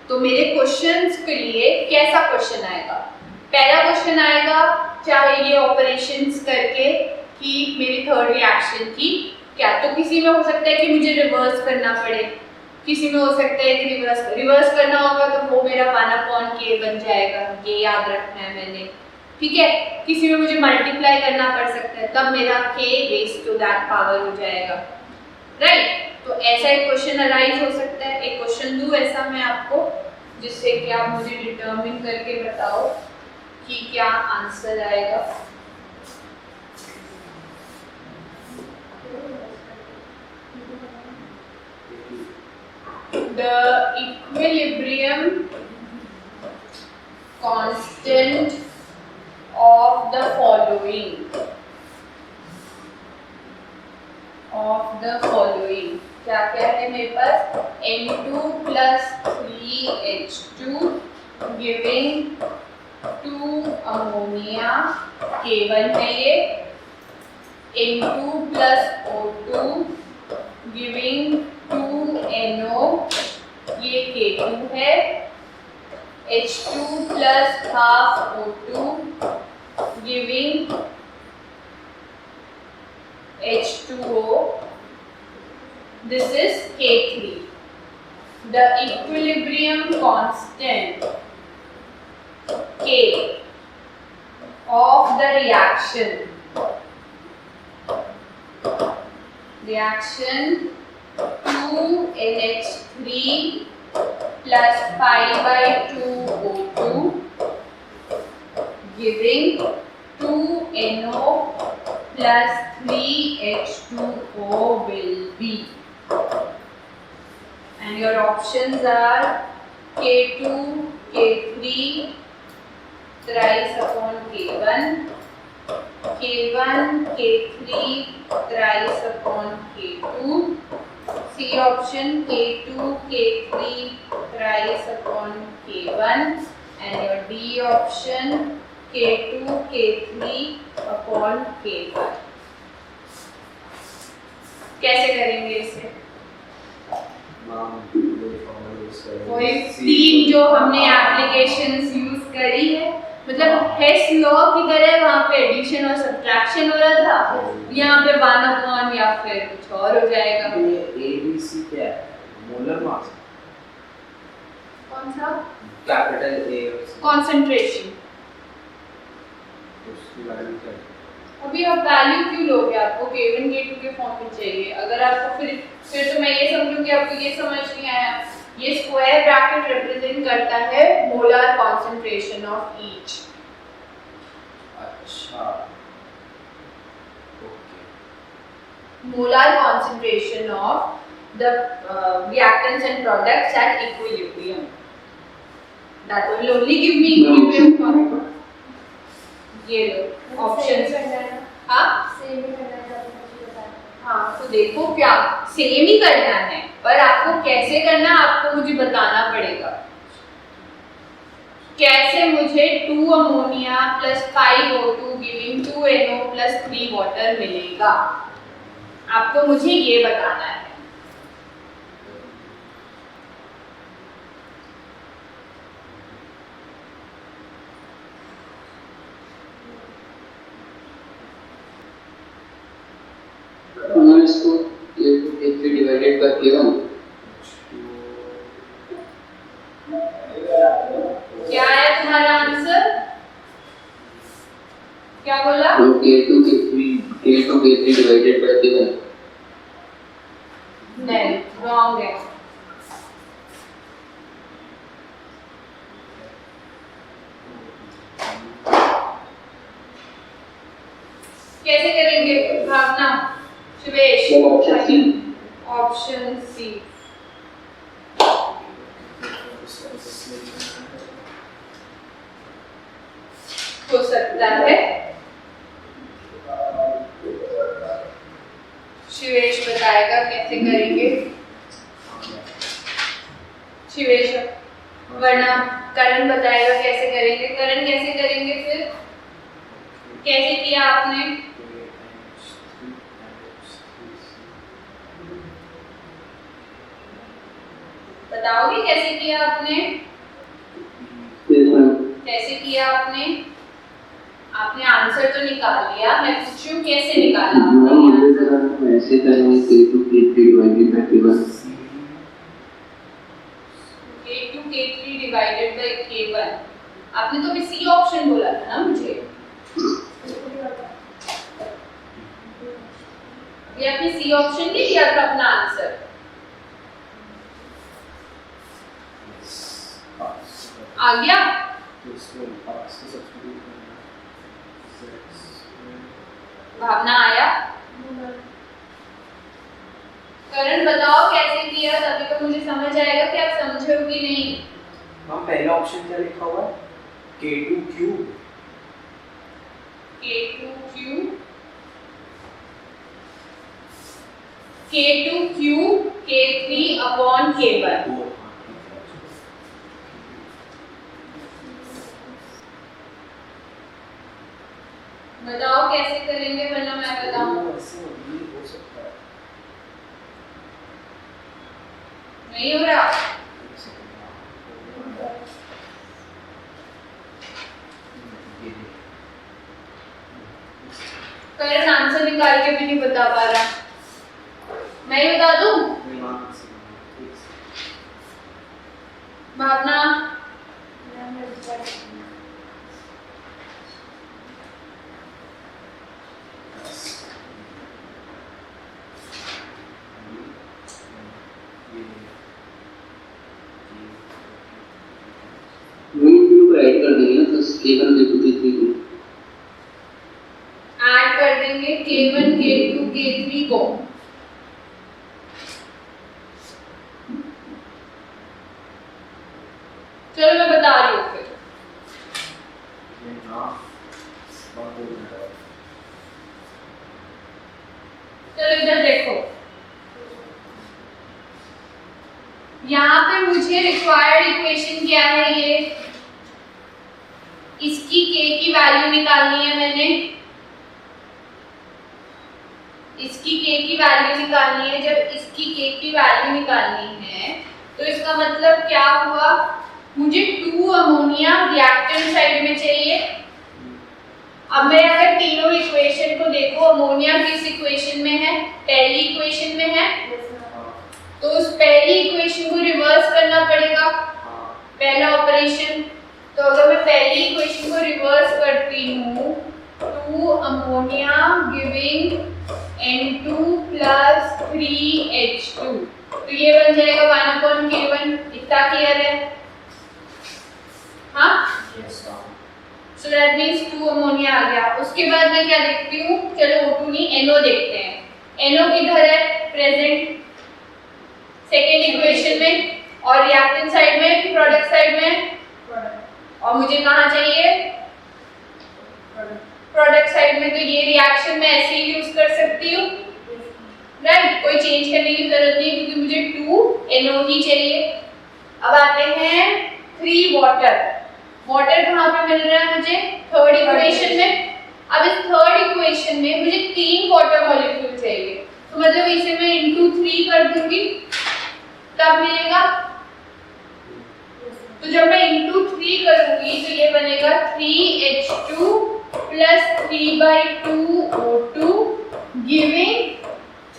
Speaker 1: तो मेरे क्वेश्चंस के लिए कैसा क्वेश्चन आएगा? पहला क्वेश्चन आएगा चाहे ये ऑपरेशंस करके कि मेरी थर्ड रिएक्शन की क्या, तो किसी में हो सकता है कि मुझे रिवर्स करना पड़े, किसी में हो सकता है कि रिवर्स करना होगा तो वो मेरा 1/k बन जाएगा, ये याद रखना है मैंने, ठीक है। किसी में मुझे मल्टीप्लाई करना पड़ सकता है, तब मेरा k raise to that power हो जाएगा, राइट। तो ऐसा एक क्वेश्चन अराइज हो सकता है। एक क्वेश्चन दूं ऐसा मैं आपको, जिससे कि आप मुझे डिटरमिन करके बताओ कि क्या आंसर आएगा। The equilibrium constant of the following क्या क्या है मेरे पास? N2 plus 3H2 giving 2 ammonia, K1 है ये, N2 plus O2 giving 2 NO, ये K2 है, H2 plus half O2 giving H2O, this is K3. The equilibrium constant K of the reaction 2NH3 plus 5/2O2 giving 2NO plus 3H2O will be, and your options are K2, K3 thrice upon K1, K1, K3 thrice upon K2, C option K2, K3 thrice upon K1, and your D option K2, K3 upon K1। कैसे करेंगे इसे? वही तीन जो हमने applications use करी है, मतलब हेस लॉ की तरह वहाँ पे एडिशन और सब्ट्रैक्शन हो रहा था, यहाँ पे 1/, या फिर कुछ और हो जाएगा।
Speaker 2: ये ABC क्या है? Molar mass.
Speaker 1: कौन सा?
Speaker 2: Capital A।
Speaker 1: कंसंट्रेशन।
Speaker 2: उसकी वैल्यू क्या है?
Speaker 1: अभी आप वैल्यू क्यों लोगे? आपको K1 K2 के फॉर्म में चाहिए। अगर आपको फिर तो मैं ये समझूं कि आपको ये समझ नहीं आया, ये स्क्वायर ब्रैकेट रिप्रेजेंट करता है मोलर कंसंट्रेशन ऑफ ईच।
Speaker 2: अच्छा,
Speaker 1: molar concentration of the reactants and products at equilibrium. That will only give me equilibrium constant. ये लो ऑप्शंस। हाँ हाँ, तो देखो क्या सेम ही करना है, पर आपको कैसे करना आपको मुझे बताना पड़ेगा। कैसे मुझे 2 ammonia plus 5 O2 giving 2 NO plus 3 water मिलेगा, आपको मुझे ये बताना है।
Speaker 3: इसको K2 डिवाइडेड बाय K1,
Speaker 1: क्या है तुम्हारा आंसर? क्या बोला?
Speaker 3: K2 divided by K1।
Speaker 1: नहीं, रॉन्ग है। कैसे करेंगे भावना? शिवेश, ऑप्शन सी हो सकता है। शिवेश बताएगा कैसे करेंगे। शिवेश, वरना करण बताएगा कैसे करेंगे। करण कैसे करेंगे फिर? कैसे किया आपने? बताओगे कैसे किया आपने? कैसे किया आपने? आपने आंसर तो निकाल लिया, मैं पूछूं कैसे निकाला आपने?
Speaker 3: ऐसे करेंगे K2 K3 divided by K1।
Speaker 1: K2 K3 divided by K1। आपने तो अभी सी ऑप्शन बोला था ना मुझे। ये आपने सी ऑप्शन नहीं दिया था अपना आंसर। आ गया? भावना आया? करण बताओ कैसे किया, तभी तो मुझे समझ आएगा कि आप समझे हो कि नहीं।
Speaker 2: हाँ, पहला ऑप्शन क्या लिखा हुआ है? K2 cube.
Speaker 1: K2 cube K2 cube K3 upon K1। बताओ कैसे करेंगे, वरना मैं बताऊं। नहीं हो रहा? करण आंसर निकाल के भी नहीं बता पा रहा। मैं ही बता दूं? भावना,
Speaker 3: ऐड कर देंगे ना, तो K1 K2 K3 को
Speaker 1: ऐड कर देंगे K1 K2 K3 को। चलो मैं बता रही हूँ फिर। चलो इधर देखो, यहाँ पे मुझे रिक्वायर्ड इक्वेशन क्या है? ये इसकी k की वैल्यू निकालनी है मैंने। इसकी k की वैल्यू निकालनी है। जब इसकी k की वैल्यू निकालनी है तो इसका मतलब क्या हुआ? मुझे 2 अमोनिया रिएक्टेंट साइड में चाहिए। अब मैं अगर तीनों इक्वेशन को देखो, अमोनिया किस इक्वेशन में है? पहली इक्वेशन में है। तो उस पहली इक्वेशन को रिवर्स करना पड़ेगा, पहला ऑपरेशन। तो अगर मैं पहली इक्वेशन को रिवर्स करती हूँ, 2 ammonia giving N2 plus 3H2, तो ये बन जाएगा 1/K1। इतना क्लियर है? हाँ, सो दैट मीन्स 2 अमोनिया आ गया। उसके बाद मैं क्या देखती हूँ? चलो O2 नहीं, NO देखते हैं। NO किधर है? प्रेजेंट सेकेंड इक्वेशन में, और रिएक्टेंट साइड में कि प्रोडक्ट साइड में? और मुझे कहाँ चाहिए? प्रोडक्ट साइड में। तो ये रिएक्शन मैं ऐसे ही यूज कर सकती हूँ, राइट? कोई चेंज करने की जरूरत नहीं, क्योंकि मुझे 2 NO ही चाहिए। अब आते हैं 3 वाटर। वाटर कहाँ पे मिल रहा है मुझे? थर्ड इक्वेशन में। अब इस थर्ड इक्वेशन में मुझे 3 वाटर मॉलिक्यूल चाहिए, तो मतलब इसे मैं इंटू 3 कर दूंगी, तब मिलेगा। तो जब मैं इंटू 3 करूंगी तो ये बनेगा 3H2 plus 3/2 O2 giving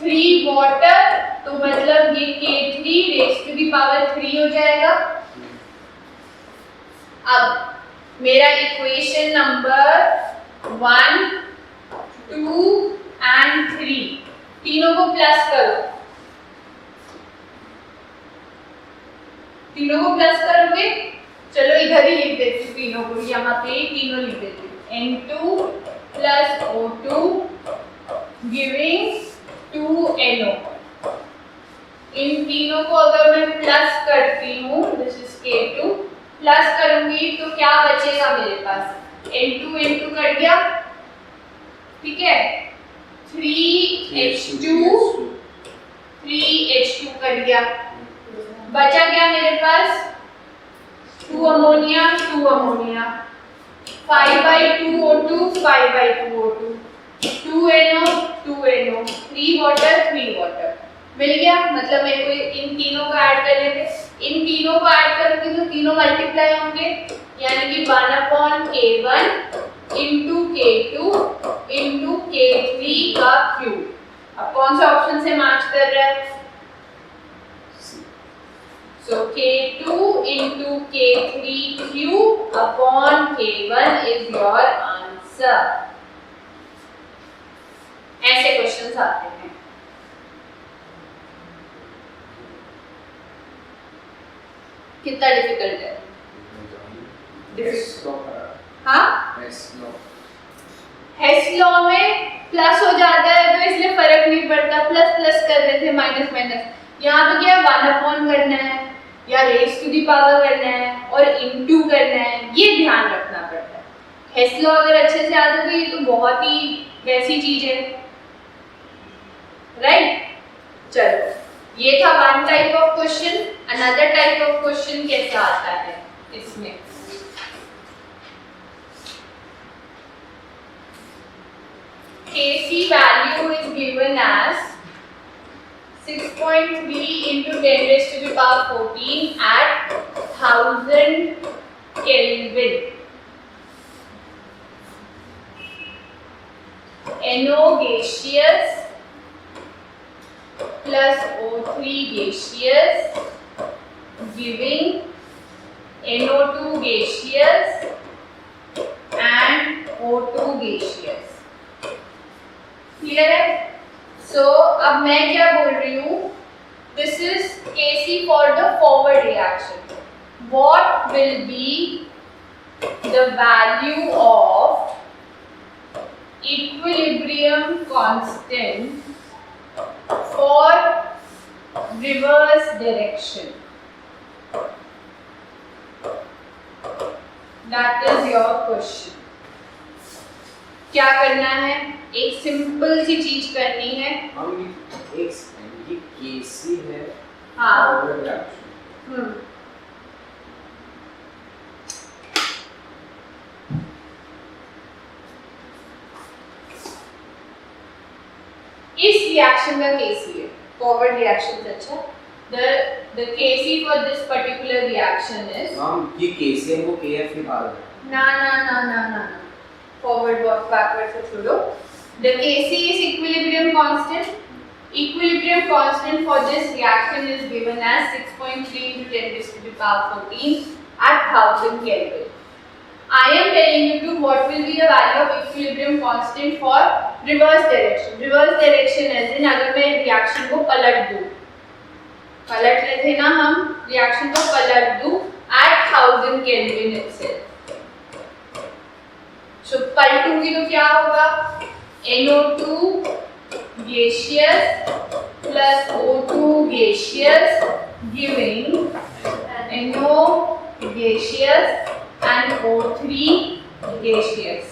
Speaker 1: 3 water। तो मतलब ये K3 raised to the power 3 हो जाएगा। अब मेरा इक्वेशन नंबर 1, 2 एंड 3 तीनों को प्लस करो। तीनों को प्लस करोगे? चलो इधर ही लिख देती हूँ तीनों को, यहाँ पे तीनों लिख देती हूँ। N2 plus O2 giving 2 NO। इन तीनों को अगर मैं प्लस करती हूँ, दिस इज K2, प्लस करूंगी तो क्या बचेगा मेरे पास, N2 N2 कट गया, ठीक है, 3H2 कट गया, बचा क्या मेरे पास 2 ammonia 5/2O2 5/2O2 2NO 3 water मिल गया। मतलब मेरे को इन तीनों को ऐड कर लेते, इन तीनों को ऐड करूंगी तो तीनों मल्टीप्लाई होंगे, यानी कि 1/K1 into K2 into K3 का क्यूब। अब कौन सा ऑप्शन से मैच कर रहा है, so K2 into K3 cube upon K1 is your answer। ऐसे क्वेश्चंस आते हैं। कितना डिफिकल्ट है? हाँ, हेस लॉ में प्लस हो जाता है तो इसलिए फर्क नहीं पड़ता, प्लस प्लस कर रहे थे माइनस माइनस, यहाँ तो क्या 1/, करना है या रेज टू दी पावर करना है और इनटू करना है, ये ध्यान रखना पड़ता है। हेस लॉ अगर अच्छे से आता है तो ये तो बहुत ही वैसी चीज है, राइट। चलो, ये था one type of question. Another type of question कैसा आता है इसमें, Kc value is given as 6.3 into 10 raised to the power 14 at 1000 Kelvin. NO gaseous plus O3 gaseous giving NO2 gaseous and O2 gaseous। Clear है? सो अब मैं क्या बोल रही हूँ, this is Kc for the forward reaction, what will be the value of equilibrium constant for reverse direction, that is your question. क्या करना है, एक सिंपल सी चीज करनी है।
Speaker 2: हम ये Kc है,
Speaker 1: हाँ, इस रिएक्शन का Kc है, फॉरवर्ड रिएक्शन से अच्छा, the Kc for this particular reaction is,
Speaker 2: हम ये Kc हमको Kf निकालना है।
Speaker 1: ना ना ना ना ना फॉरवर्ड बैकवर्ड से छोड़ो। The Kc is equilibrium constant. Equilibrium constant for this reaction is given as 6.3 into 10 raised to the power 14 at 1000 Kelvin. I am telling you to what will be the value of equilibrium constant for reverse direction. Reverse direction as in अगर मैं reaction को पलट दूँ, पलट लेते ना हम reaction को पलट दूँ at 1000 Kelvin itself. So पलटूंगी तो क्या होगा, NO2 gaseous plus O2 gaseous giving NO gaseous and O3 gaseous।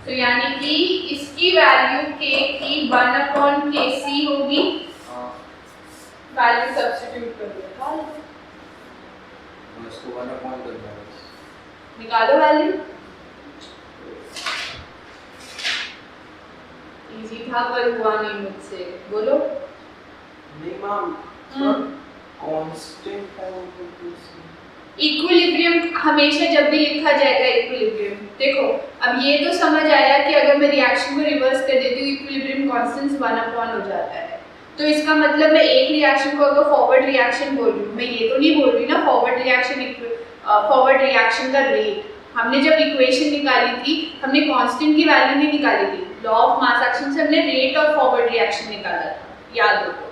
Speaker 1: तो यानी कि इसकी वैल्यू K की 1/Kc होगी, वैल्यू सब्स्टिट्यूट कर दो,
Speaker 2: इसको 1/, करना है,
Speaker 1: निकालो वैल्यू। इजी था पर हुआ नहीं मुझसे, बोलो।
Speaker 2: नहीं मैम, कांस्टेंट है वो।
Speaker 1: इक्विलिब्रियम हमेशा जब भी लिखा जाएगा इक्विलिब्रियम, देखो अब ये तो समझ आया कि अगर मैं रिएक्शन को रिवर्स कर देती हूँ इक्विलिब्रियम कांस्टेंट 1/, हो जाता है, तो इसका मतलब मैं एक रिएक्शन को अगर फॉरवर्ड रिएक्शन बोल रही हूँ, मैं ये तो नहीं बोल रही ना फॉरवर्ड रिएक्शन का रेट। हमने जब इक्वेशन निकाली थी हमने कांस्टेंट की वैल्यू नहीं निकाली थी, लॉ ऑफ मास एक्शन से हमने रेट ऑफ फॉरवर्ड रिएक्शन निकाला था, याद रखो।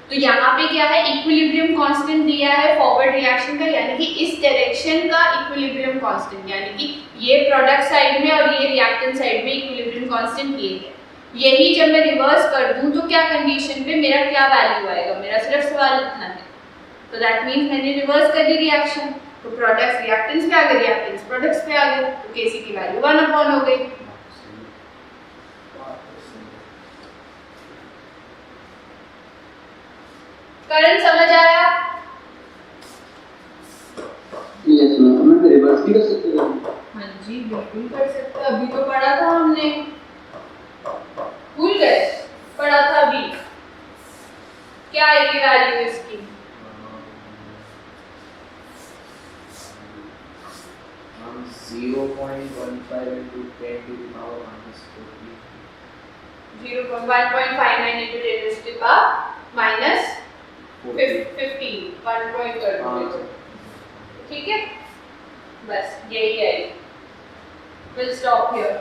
Speaker 1: तो यहाँ पे क्या है, इक्विलिब्रियम कांस्टेंट दिया है फॉरवर्ड रिएक्शन का, यानी कि इस डायरेक्शन का इक्विलिब्रियम कांस्टेंट, यानी कि ये प्रोडक्ट साइड में और ये रिएक्टेंट साइड में इक्विलिब्रियम कांस्टेंट ये है। यही जब मैं रिवर्स कर दूं तो क्या कंडीशन पे मेरा क्या वैल्यू आएगा, मेरा सिर्फ सवाल इतना है। तो दैट मीन्स मैंने रिवर्स कर दी रिएक्शन, तो प्रोडक्ट्स रिएक्टेंट्स पे आ गए, रिएक्टेंट्स प्रोडक्ट्स पे आ गए, तो Kc की वैल्यू 1 हो गई। करंट समझ आया?
Speaker 3: यस मैम, मैं रिवर्स भी कर सकते हैं।
Speaker 1: हाँ जी बिल्कुल कर सकते, अभी तो पढ़ा था हमने, भूल गए? पढ़ा था अभी, क्या आएगी वैल्यू इसकी?
Speaker 2: हम 0.15 into 10 to the power minus 40.
Speaker 1: 1.59 into 10 to the power minus
Speaker 2: 40.
Speaker 1: 15, 1 point कर
Speaker 2: हाँ,
Speaker 1: दो, ठीक है, बस यही है। We'll stop here.